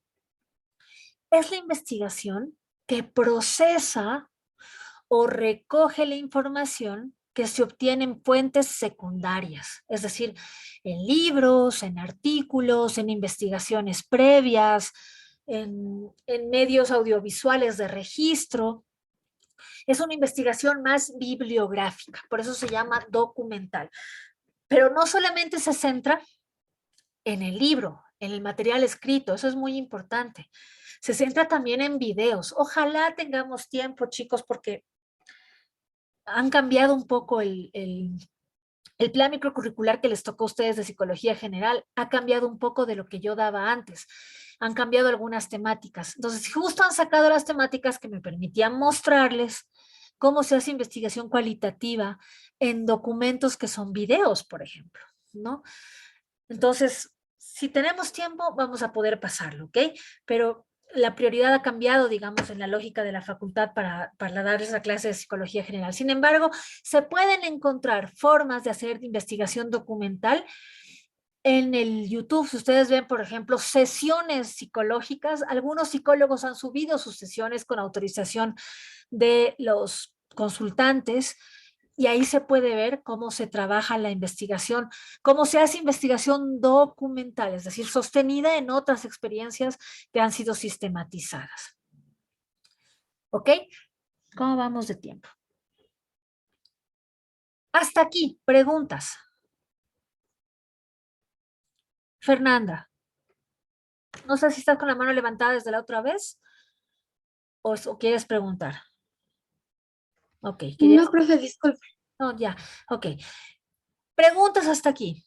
Es la investigación que procesa o recoge la información que se obtiene en fuentes secundarias, es decir, en libros, en artículos, en investigaciones previas, en medios audiovisuales de registro. Es una investigación más bibliográfica, por eso se llama documental. Pero no solamente se centra en el libro, en el material escrito, eso es muy importante. Se centra también en videos. Ojalá tengamos tiempo, chicos, porque han cambiado un poco el plan microcurricular que les tocó a ustedes de psicología general, ha cambiado un poco de lo que yo daba antes. Han cambiado algunas temáticas. Entonces, justo han sacado las temáticas que me permitían mostrarles cómo se hace investigación cualitativa en documentos que son videos, por ejemplo, ¿no? Entonces, si tenemos tiempo, vamos a poder pasarlo, ¿ok? Pero la prioridad ha cambiado, digamos, en la lógica de la facultad para darles la clase de psicología general. Sin embargo, se pueden encontrar formas de hacer investigación documental en el YouTube. Si ustedes ven, por ejemplo, sesiones psicológicas, algunos psicólogos han subido sus sesiones con autorización de los consultantes, y ahí se puede ver cómo se trabaja la investigación, cómo se hace investigación documental, es decir, sostenida en otras experiencias que han sido sistematizadas. ¿Ok? ¿Cómo vamos de tiempo? Hasta aquí, preguntas. Fernanda, no sé si estás con la mano levantada desde la otra vez o quieres preguntar. Ok. No, profe, disculpe. No, ya, ok. Preguntas hasta aquí.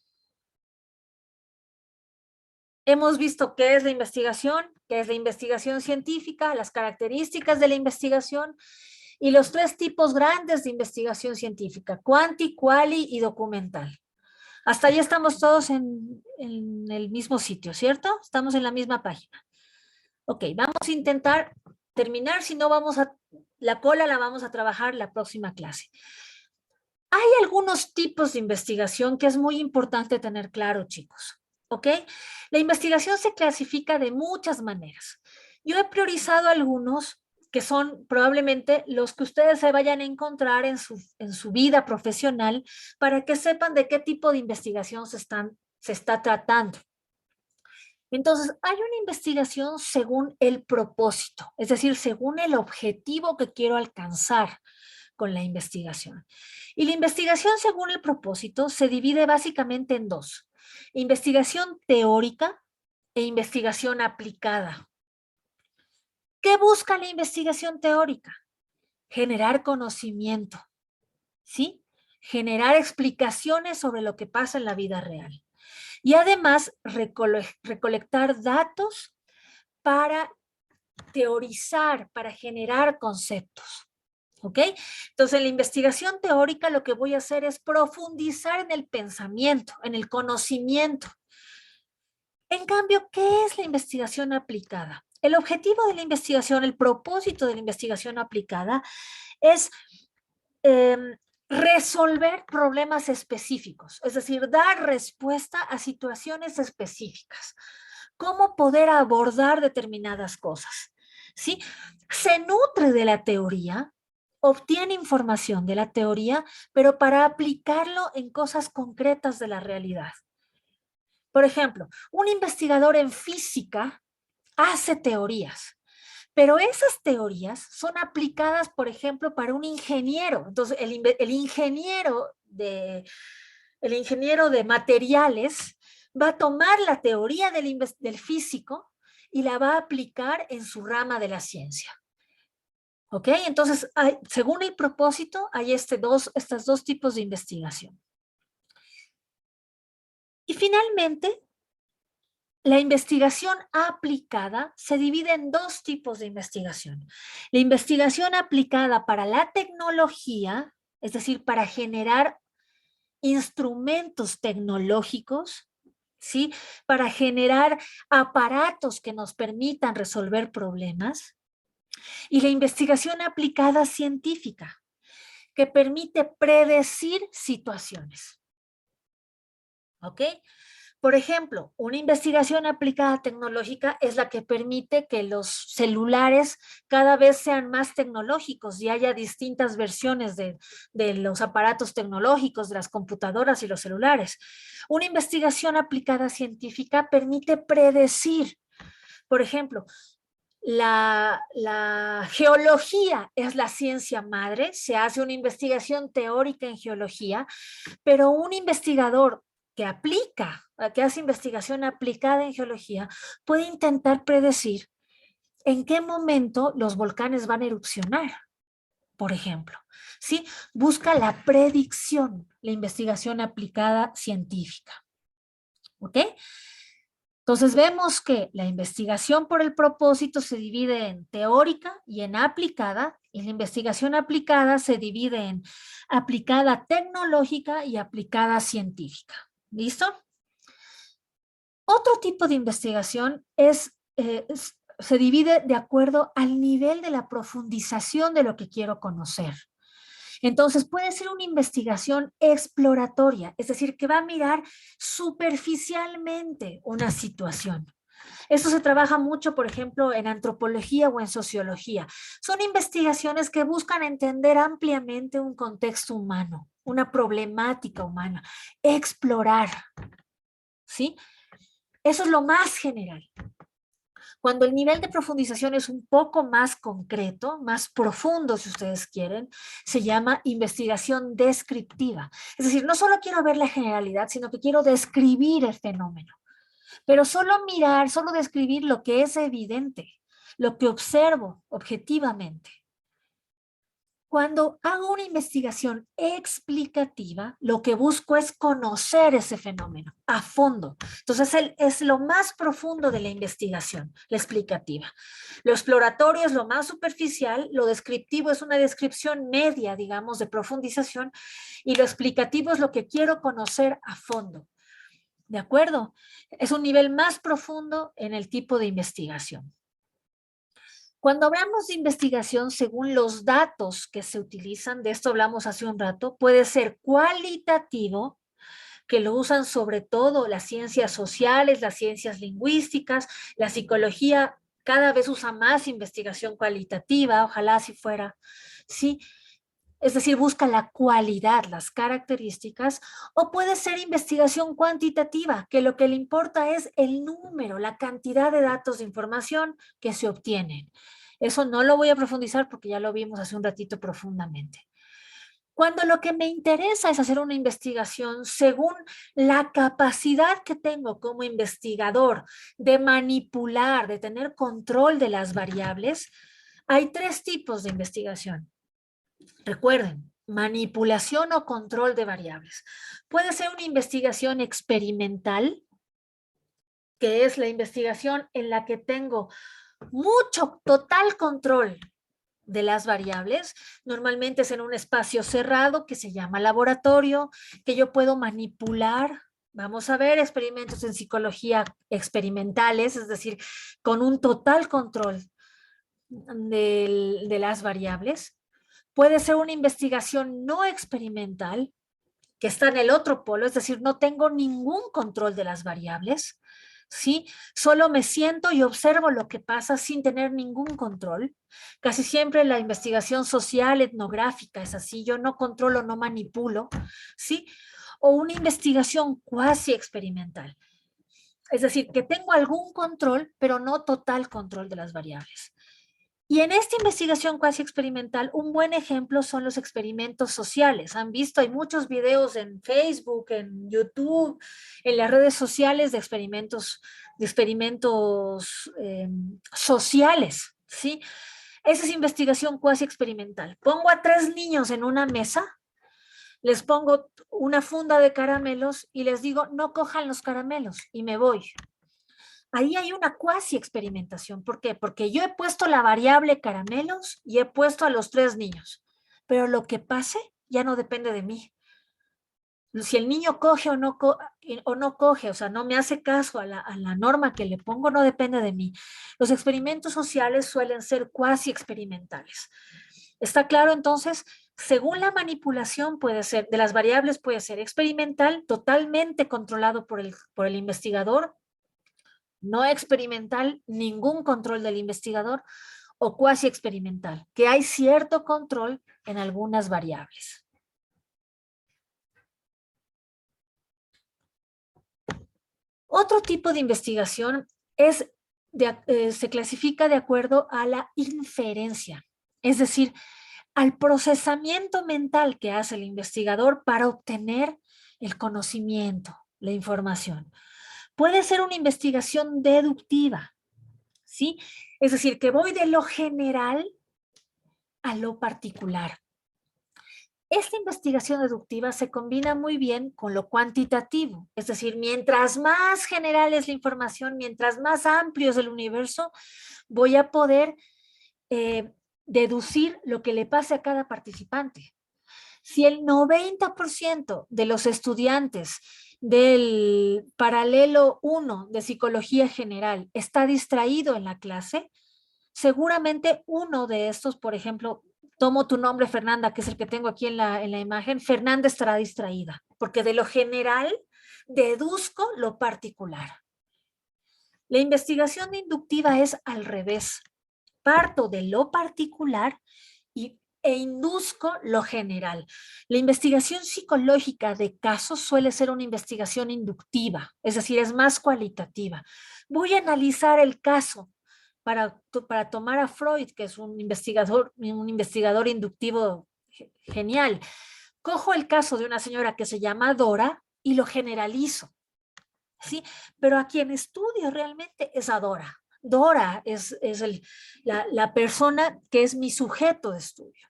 Hemos visto qué es la investigación científica, las características de la investigación y los 3 tipos grandes de investigación científica, cuanti, quali y documental. Hasta ahí estamos todos en el mismo sitio, ¿cierto? Estamos en la misma página. Ok, vamos a intentar terminar, si no la cola la vamos a trabajar la próxima clase. Hay algunos tipos de investigación que es muy importante tener claro, chicos. ¿Ok? La investigación se clasifica de muchas maneras. Yo he priorizado algunos que son probablemente los que ustedes se vayan a encontrar en su vida profesional para que sepan de qué tipo de investigación se está tratando. Entonces, hay una investigación según el propósito, es decir, según el objetivo que quiero alcanzar con la investigación. Y la investigación según el propósito se divide básicamente en 2. Investigación teórica e investigación aplicada. ¿Qué busca la investigación teórica? Generar conocimiento, ¿sí? Generar explicaciones sobre lo que pasa en la vida real. Y además recolectar datos para teorizar, para generar conceptos. ¿Ok? Entonces, en la investigación teórica lo que voy a hacer es profundizar en el pensamiento, en el conocimiento. En cambio, ¿qué es la investigación aplicada? El objetivo de la investigación, el propósito de la investigación aplicada es resolver problemas específicos, es decir, dar respuesta a situaciones específicas. ¿Cómo poder abordar determinadas cosas? ¿Sí? Se nutre de la teoría, obtiene información de la teoría, pero para aplicarlo en cosas concretas de la realidad. Por ejemplo, un investigador en física hace teorías, pero esas teorías son aplicadas, por ejemplo, para un ingeniero. Entonces, el ingeniero de materiales va a tomar la teoría del físico y la va a aplicar en su rama de la ciencia. ¿Ok? Entonces, según el propósito, hay estos dos tipos de investigación. Y finalmente, la investigación aplicada se divide en dos tipos de investigación. La investigación aplicada para la tecnología, es decir, para generar instrumentos tecnológicos, ¿sí? Para generar aparatos que nos permitan resolver problemas. Y la investigación aplicada científica, que permite predecir situaciones. ¿Ok? Por ejemplo, una investigación aplicada tecnológica es la que permite que los celulares cada vez sean más tecnológicos y haya distintas versiones de los aparatos tecnológicos, de las computadoras y los celulares. Una investigación aplicada científica permite predecir, por ejemplo, la geología es la ciencia madre, se hace una investigación teórica en geología, pero un investigador que hace investigación aplicada en geología, puede intentar predecir en qué momento los volcanes van a erupcionar, por ejemplo. ¿Sí? Busca la predicción, la investigación aplicada científica. ¿Ok? Entonces vemos que la investigación por el propósito se divide en teórica y en aplicada, y la investigación aplicada se divide en aplicada tecnológica y aplicada científica. ¿Listo? Otro tipo de investigación se divide de acuerdo al nivel de la profundización de lo que quiero conocer. Entonces puede ser una investigación exploratoria, es decir, que va a mirar superficialmente una situación. Esto se trabaja mucho, por ejemplo, en antropología o en sociología. Son investigaciones que buscan entender ampliamente un contexto humano, una problemática humana, explorar, ¿sí? Eso es lo más general. Cuando el nivel de profundización es un poco más concreto, más profundo si ustedes quieren, se llama investigación descriptiva. Es decir, no solo quiero ver la generalidad, sino que quiero describir el fenómeno. Pero solo mirar, solo describir lo que es evidente, lo que observo objetivamente. Cuando hago una investigación explicativa, lo que busco es conocer ese fenómeno a fondo. Entonces, es lo más profundo de la investigación, la explicativa. Lo exploratorio es lo más superficial, lo descriptivo es una descripción media, digamos, de profundización, y lo explicativo es lo que quiero conocer a fondo. ¿De acuerdo? Es un nivel más profundo en el tipo de investigación. Cuando hablamos de investigación, según los datos que se utilizan, de esto hablamos hace un rato, puede ser cualitativo, que lo usan sobre todo las ciencias sociales, las ciencias lingüísticas, la psicología cada vez usa más investigación cualitativa, ojalá así fuera, ¿sí? Es decir, busca la cualidad, las características, o puede ser investigación cuantitativa, que lo que le importa es el número, la cantidad de datos de información que se obtienen. Eso no lo voy a profundizar porque ya lo vimos hace un ratito profundamente. Cuando lo que me interesa es hacer una investigación según la capacidad que tengo como investigador de manipular, de tener control de las variables, hay tres tipos de investigación. Recuerden, manipulación o control de variables. Puede ser una investigación experimental, que es la investigación en la que tengo total control de las variables. Normalmente es en un espacio cerrado que se llama laboratorio, que yo puedo manipular. Vamos a ver experimentos en psicología experimentales, es decir, con un total control de las variables. Puede ser una investigación no experimental, que está en el otro polo, es decir, no tengo ningún control de las variables, ¿sí? Solo me siento y observo lo que pasa sin tener ningún control. Casi siempre la investigación social, etnográfica es así, yo no controlo, no manipulo, ¿sí? O una investigación cuasi experimental. Es decir, que tengo algún control, pero no total control de las variables. Y en esta investigación cuasi experimental, un buen ejemplo son los experimentos sociales. Han visto, hay muchos videos en Facebook, en YouTube, en las redes sociales de experimentos sociales, ¿sí? Esa es investigación cuasi experimental. Pongo a 3 niños en una mesa, les pongo una funda de caramelos y les digo, no cojan los caramelos y me voy. Ahí hay una cuasi experimentación. ¿Por qué? Porque yo he puesto la variable caramelos y he puesto a los 3 niños. Pero lo que pase ya no depende de mí. Si el niño coge o no coge, o sea, no me hace caso a la norma que le pongo, no depende de mí. Los experimentos sociales suelen ser cuasi experimentales. ¿Está claro? Entonces, según la manipulación puede ser, de las variables puede ser experimental, totalmente controlado por el investigador, no experimental, ningún control del investigador, o cuasi experimental, que hay cierto control en algunas variables. Otro tipo de investigación se clasifica de acuerdo a la inferencia, es decir, al procesamiento mental que hace el investigador para obtener el conocimiento, la información. Puede ser una investigación deductiva, ¿sí? Es decir, que voy de lo general a lo particular. Esta investigación deductiva se combina muy bien con lo cuantitativo, es decir, mientras más general es la información, mientras más amplio es el universo, voy a poder deducir lo que le pase a cada participante. Si el 90% de los estudiantes del paralelo 1 de psicología general está distraído en la clase, seguramente uno de estos, por ejemplo, tomo tu nombre, Fernanda, que es el que tengo aquí en la imagen, Fernanda estará distraída, porque de lo general deduzco lo particular. La investigación inductiva es al revés. Parto de lo particular e induzco lo general. La investigación psicológica de casos suele ser una investigación inductiva, es decir, es más cualitativa. Voy a analizar el caso para tomar a Freud, que es un investigador inductivo genial. Cojo el caso de una señora que se llama Dora y lo generalizo, ¿sí? Pero a quien estudio realmente es a Dora. Dora es la persona que es mi sujeto de estudio.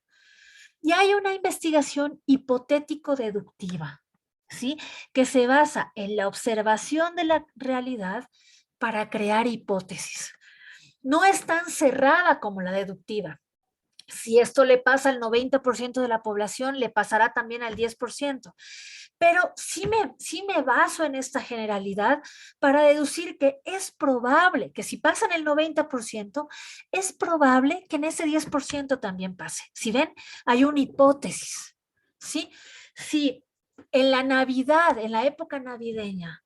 Y hay una investigación hipotético-deductiva, ¿sí? Que se basa en la observación de la realidad para crear hipótesis. No es tan cerrada como la deductiva. Si esto le pasa al 90% de la población, le pasará también al 10%. Pero sí me baso en esta generalidad para deducir que es probable que si pasa en el 90%, es probable que en ese 10% también pase. ¿Sí ven? Hay una hipótesis, ¿sí? Si en la Navidad, en la época navideña,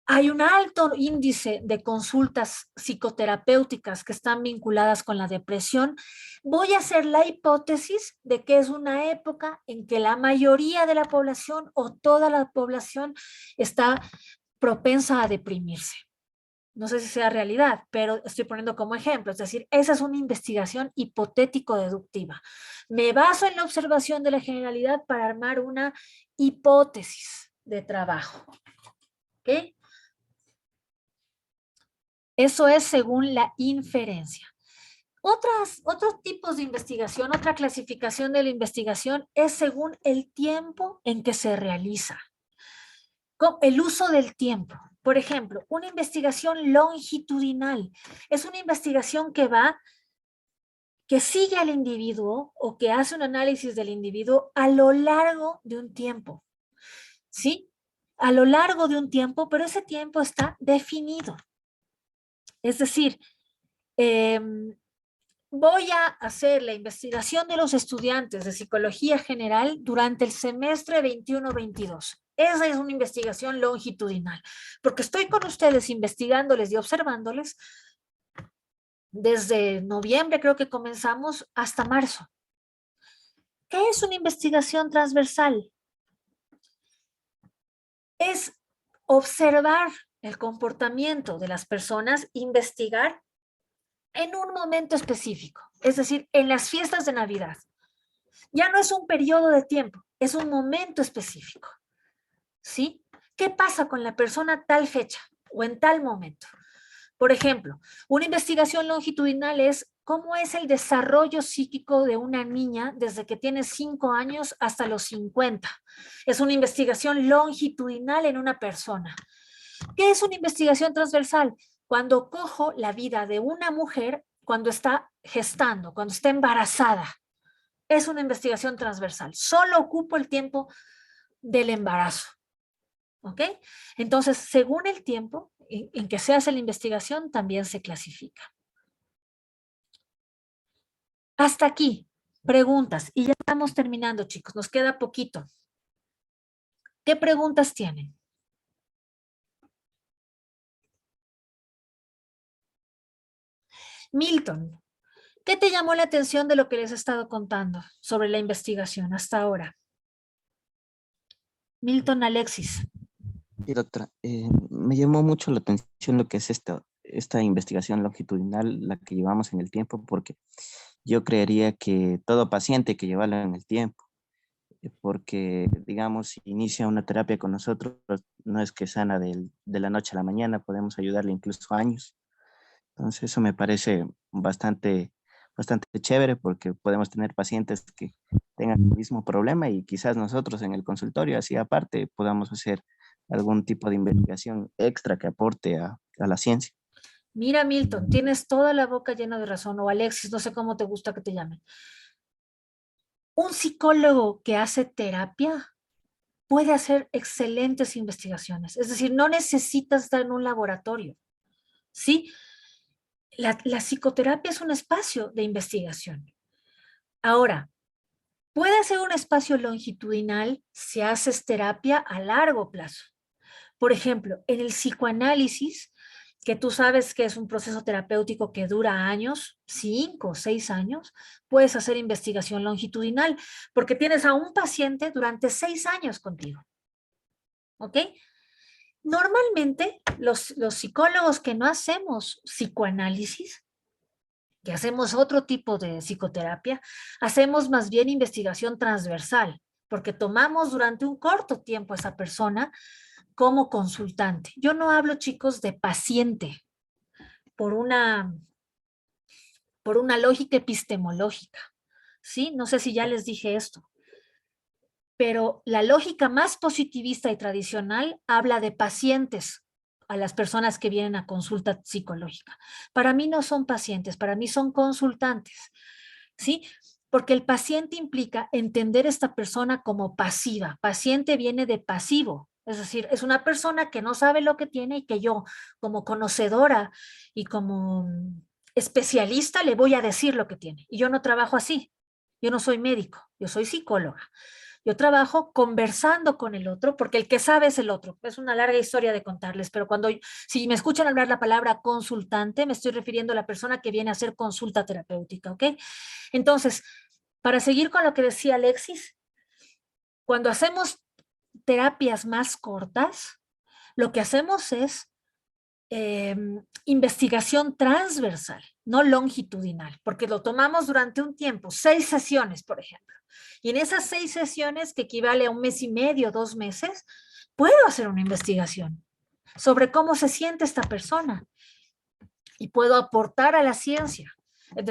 hay un alto índice de consultas psicoterapéuticas que están vinculadas con la depresión, voy a hacer la hipótesis de que es una época en que la mayoría de la población o toda la población está propensa a deprimirse. No sé si sea realidad, pero estoy poniendo como ejemplo. Es decir, esa es una investigación hipotético-deductiva. Me baso en la observación de la generalidad para armar una hipótesis de trabajo. ¿Ok? Eso es según la inferencia. Otros tipos de investigación, otra clasificación de la investigación es según el tiempo en que se realiza. El uso del tiempo. Por ejemplo, una investigación longitudinal es una investigación que sigue al individuo o que hace un análisis del individuo a lo largo de un tiempo. ¿Sí? A lo largo de un tiempo, pero ese tiempo está definido. Es decir, voy a hacer la investigación de los estudiantes de psicología general durante el semestre 21-22. Esa es una investigación longitudinal, porque estoy con ustedes investigándoles y observándoles desde noviembre, creo que comenzamos, hasta marzo. ¿Qué es una investigación transversal? Es observar el comportamiento de las personas, investigar en un momento específico, es decir, en las fiestas de Navidad. Ya no es un periodo de tiempo, es un momento específico. ¿Sí? ¿Qué pasa con la persona tal fecha o en tal momento? Por ejemplo, una investigación longitudinal es ¿Cómo es el desarrollo psíquico de una niña desde que tiene 5 años hasta los 50? Es una investigación longitudinal en una persona. ¿Qué es una investigación transversal? Cuando cojo la vida de una mujer cuando está gestando, cuando está embarazada. Es una investigación transversal. Solo ocupo el tiempo del embarazo. ¿Ok? Entonces, según el tiempo en que se hace la investigación, también se clasifica. Hasta aquí, preguntas. Y ya estamos terminando, chicos. Nos queda poquito. ¿Qué preguntas tienen? Milton, ¿qué te llamó la atención de lo que les he estado contando sobre la investigación hasta ahora? Milton, Alexis. Sí, doctora, me llamó mucho la atención lo que es esta investigación longitudinal, la que llevamos en el tiempo, porque yo creería que todo paciente hay que llevarlo en el tiempo, porque, digamos, si inicia una terapia con nosotros, no es que sana de la noche a la mañana, podemos ayudarle incluso años. Entonces, eso me parece bastante chévere, porque podemos tener pacientes que tengan el mismo problema y quizás nosotros en el consultorio, así aparte, podamos hacer algún tipo de investigación extra que aporte a la ciencia. Mira, Milton, tienes toda la boca llena de razón, o Alexis, no sé cómo te gusta que te llamen. Un psicólogo que hace terapia puede hacer excelentes investigaciones. Es decir, no necesitas estar en un laboratorio. ¿Sí? La psicoterapia es un espacio de investigación. Ahora, puede ser un espacio longitudinal si haces terapia a largo plazo. Por ejemplo, en el psicoanálisis, que tú sabes que es un proceso terapéutico que dura años, 5 o 6 años, puedes hacer investigación longitudinal, porque tienes a un paciente durante 6 años contigo. ¿Ok? Normalmente, los psicólogos que no hacemos psicoanálisis, que hacemos otro tipo de psicoterapia, hacemos más bien investigación transversal, porque tomamos durante un corto tiempo a esa persona como consultante. Yo no hablo, chicos, de paciente por una lógica epistemológica, ¿sí? No sé si ya les dije esto, pero la lógica más positivista y tradicional habla de pacientes a las personas que vienen a consulta psicológica. Para mí no son pacientes, para mí son consultantes, ¿sí? Porque el paciente implica entender a esta persona como pasiva. Paciente viene de pasivo, es decir, es una persona que no sabe lo que tiene y que yo, como conocedora y como especialista, le voy a decir lo que tiene. Y yo no trabajo así. Yo no soy médico, yo soy psicóloga. Yo trabajo conversando con el otro, porque el que sabe es el otro. Es una larga historia de contarles, pero si me escuchan hablar la palabra consultante, me estoy refiriendo a la persona que viene a hacer consulta terapéutica, ¿ok? Entonces, para seguir con lo que decía Alexis, cuando hacemos terapias más cortas, lo que hacemos es investigación transversal, no longitudinal, porque lo tomamos durante un tiempo, 6 sesiones, por ejemplo. Y en esas 6 sesiones, que equivale a 1 mes y medio, 2 meses, puedo hacer una investigación sobre cómo se siente esta persona y puedo aportar a la ciencia a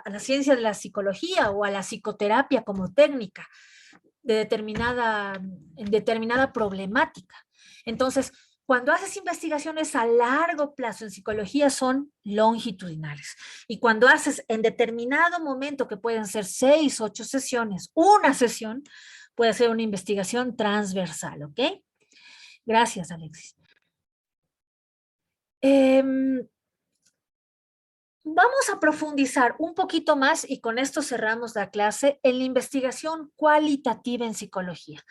la ciencia de la psicología o a la psicoterapia como técnica en determinada problemática. Entonces, cuando haces investigaciones a largo plazo en psicología son longitudinales. Y cuando haces en determinado momento, que pueden ser 6, 8 sesiones, una sesión, puede ser una investigación transversal, ¿ok? Gracias, Alexis. Vamos a profundizar un poquito más y con esto cerramos la clase en la investigación cualitativa en psicología.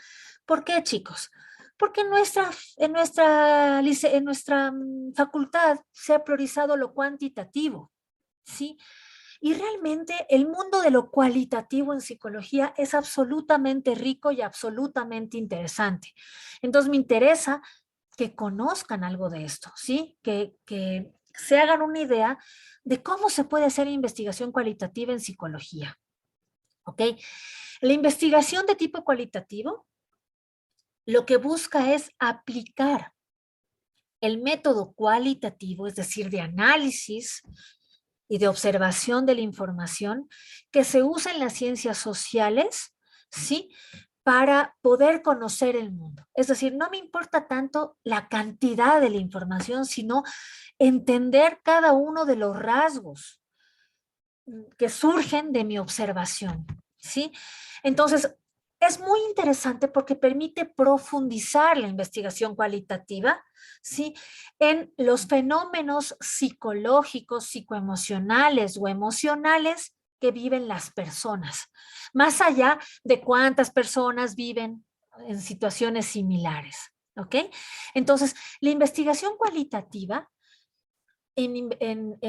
¿Por qué, chicos? Porque en nuestra facultad se ha priorizado lo cuantitativo, ¿sí? Y realmente el mundo de lo cualitativo en psicología es absolutamente rico y absolutamente interesante. Entonces me interesa que conozcan algo de esto, ¿sí? Que se hagan una idea de cómo se puede hacer investigación cualitativa en psicología, ¿ok? La investigación de tipo cualitativo lo que busca es aplicar el método cualitativo, es decir, de análisis y de observación de la información que se usa en las ciencias sociales, ¿sí? Para poder conocer el mundo. Es decir, no me importa tanto la cantidad de la información, sino entender cada uno de los rasgos que surgen de mi observación, ¿sí? Entonces, es muy interesante porque permite profundizar la investigación cualitativa, ¿sí? En los fenómenos psicológicos, psicoemocionales o emocionales que viven las personas, más allá de cuántas personas viven en situaciones similares, ¿ok? Entonces, la investigación cualitativa en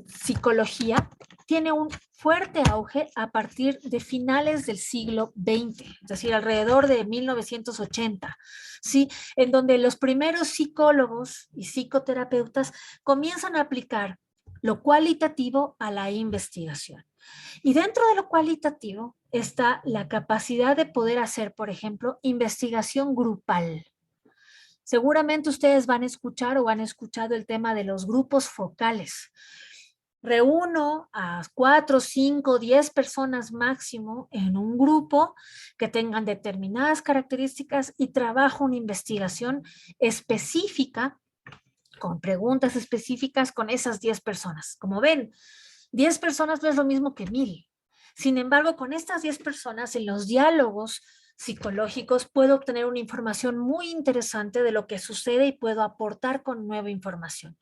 psicología tiene un fuerte auge a partir de finales del siglo XX, es decir, alrededor de 1980, ¿sí? En donde los primeros psicólogos y psicoterapeutas comienzan a aplicar lo cualitativo a la investigación. Y dentro de lo cualitativo está la capacidad de poder hacer, por ejemplo, investigación grupal. Seguramente ustedes van a escuchar o han escuchado el tema de los grupos focales. Reúno a 4, 5, 10 personas máximo en un grupo que tengan determinadas características y trabajo una investigación específica con preguntas específicas con esas 10 personas. Como ven, 10 personas no es lo mismo que 1000. Sin embargo, con estas 10 personas en los diálogos psicológicos puedo obtener una información muy interesante de lo que sucede y puedo aportar con nueva información.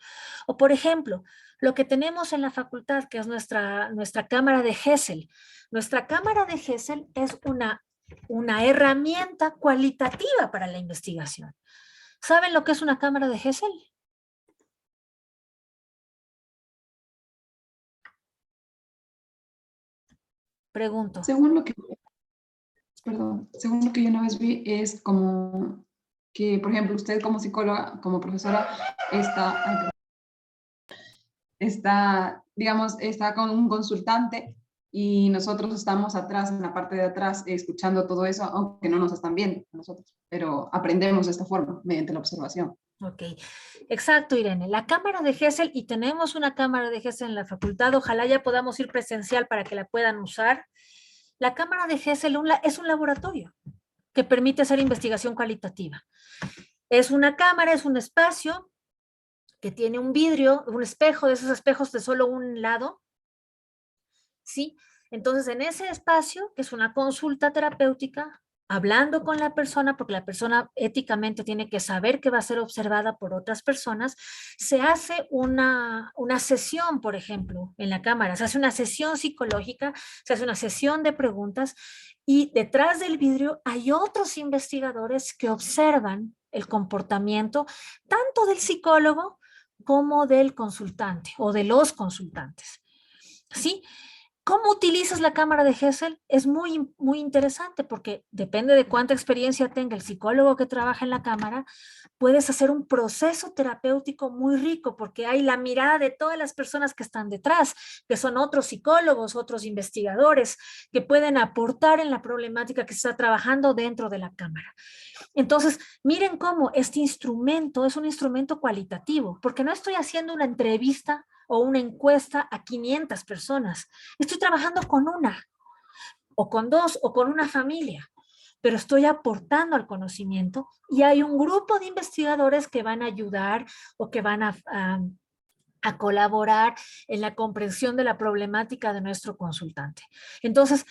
O por ejemplo, lo que tenemos en la facultad, que es nuestra cámara de Gesell. Nuestra cámara de Gesell es una herramienta cualitativa para la investigación. ¿Saben lo que es una cámara de Gesell? Pregunto. Según lo que yo una vez vi, es como que, por ejemplo, usted como psicóloga, como profesora, digamos, está con un consultante y nosotros estamos atrás, en la parte de atrás, escuchando todo eso, aunque no nos están viendo a nosotros, pero aprendemos de esta forma, mediante la observación. Ok, exacto, Irene. La cámara de Gesell, y tenemos una cámara de Gesell en la facultad, ojalá ya podamos ir presencial para que la puedan usar. La cámara de Gesell es un laboratorio que permite hacer investigación cualitativa. Es una cámara, es un espacio que tiene un vidrio, un espejo, de esos espejos de solo un lado, ¿sí? Entonces, en ese espacio, que es una consulta terapéutica, hablando con la persona, porque la persona éticamente tiene que saber que va a ser observada por otras personas, se hace una sesión, por ejemplo, en la cámara, se hace una sesión psicológica, se hace una sesión de preguntas, y detrás del vidrio hay otros investigadores que observan el comportamiento tanto del psicólogo como del consultante o de los consultantes, ¿sí? ¿Cómo utilizas la cámara de Gesell? Es muy, muy interesante porque depende de cuánta experiencia tenga el psicólogo que trabaja en la cámara, puedes hacer un proceso terapéutico muy rico porque hay la mirada de todas las personas que están detrás, que son otros psicólogos, otros investigadores que pueden aportar en la problemática que se está trabajando dentro de la cámara. Entonces, miren cómo este instrumento es un instrumento cualitativo, porque no estoy haciendo una entrevista o una encuesta a 500 personas. Estoy trabajando con una, o con dos, o con una familia, pero estoy aportando al conocimiento y hay un grupo de investigadores que van a ayudar o que van a colaborar en la comprensión de la problemática de nuestro consultante. Entonces,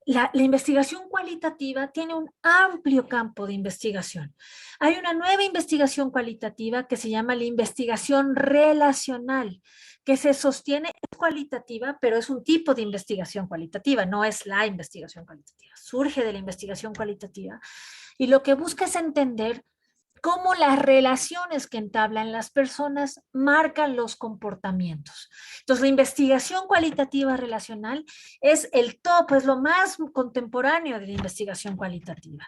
la investigación cualitativa tiene un amplio campo de investigación. Hay una nueva investigación cualitativa que se llama la investigación relacional, que se sostiene, es cualitativa, pero es un tipo de investigación cualitativa, no es la investigación cualitativa. Surge de la investigación cualitativa y lo que busca es entender cómo las relaciones que entablan las personas marcan los comportamientos. Entonces, la investigación cualitativa relacional es el top, es lo más contemporáneo de la investigación cualitativa.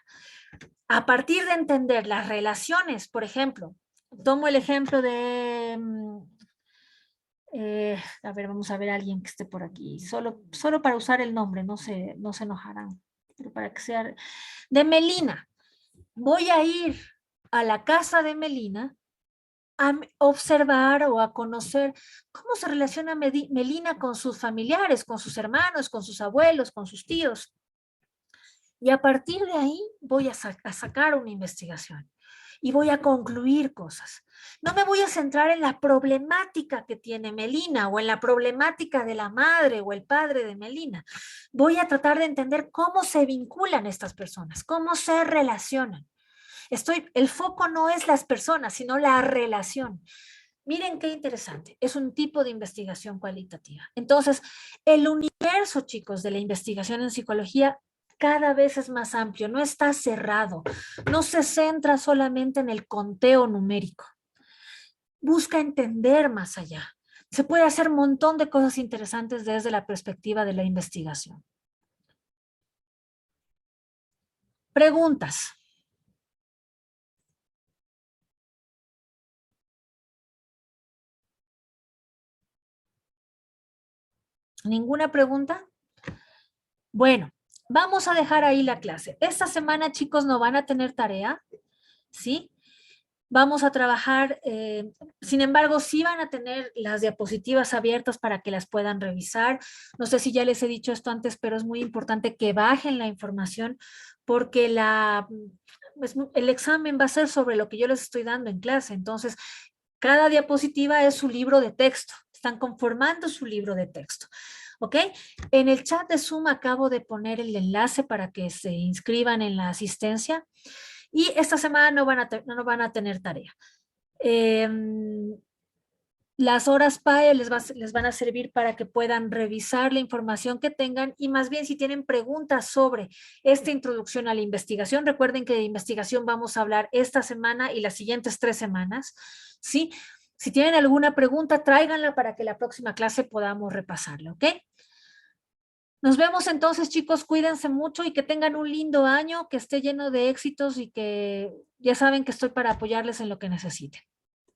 A partir de entender las relaciones, por ejemplo, tomo el ejemplo de... a ver, vamos a ver a alguien que esté por aquí, solo para usar el nombre, no se enojarán, pero para que sea... De Melina. Voy a ir a la casa de Melina a observar o a conocer cómo se relaciona Melina con sus familiares, con sus hermanos, con sus abuelos, con sus tíos. Y a partir de ahí voy a sacar una investigación y voy a concluir cosas. No me voy a centrar en la problemática que tiene Melina o en la problemática de la madre o el padre de Melina. Voy a tratar de entender cómo se vinculan estas personas, cómo se relacionan. El foco no es las personas, sino la relación. Miren qué interesante, es un tipo de investigación cualitativa. Entonces, el universo, chicos, de la investigación en psicología cada vez es más amplio, no está cerrado, no se centra solamente en el conteo numérico. Busca entender más allá. Se puede hacer un montón de cosas interesantes desde la perspectiva de la investigación. Preguntas. ¿Ninguna pregunta? Bueno, vamos a dejar ahí la clase. Esta semana, chicos, no van a tener tarea, ¿sí? Vamos a trabajar, sin embargo, sí van a tener las diapositivas abiertas para que las puedan revisar. No sé si ya les he dicho esto antes, pero es muy importante que bajen la información porque el examen va a ser sobre lo que yo les estoy dando en clase. Entonces, cada diapositiva es su libro de texto. Están conformando su libro de texto. ¿Ok? En el chat de Zoom acabo de poner el enlace para que se inscriban en la asistencia. Y esta semana no van a tener tarea. Las horas PAE les van a servir para que puedan revisar la información que tengan y más bien si tienen preguntas sobre esta introducción a la investigación, recuerden que de investigación vamos a hablar esta semana y las siguientes 3 semanas, ¿sí? Si tienen alguna pregunta, tráiganla para que la próxima clase podamos repasarla, ¿ok? Nos vemos entonces, chicos, cuídense mucho y que tengan un lindo año, que esté lleno de éxitos y que ya saben que estoy para apoyarles en lo que necesiten.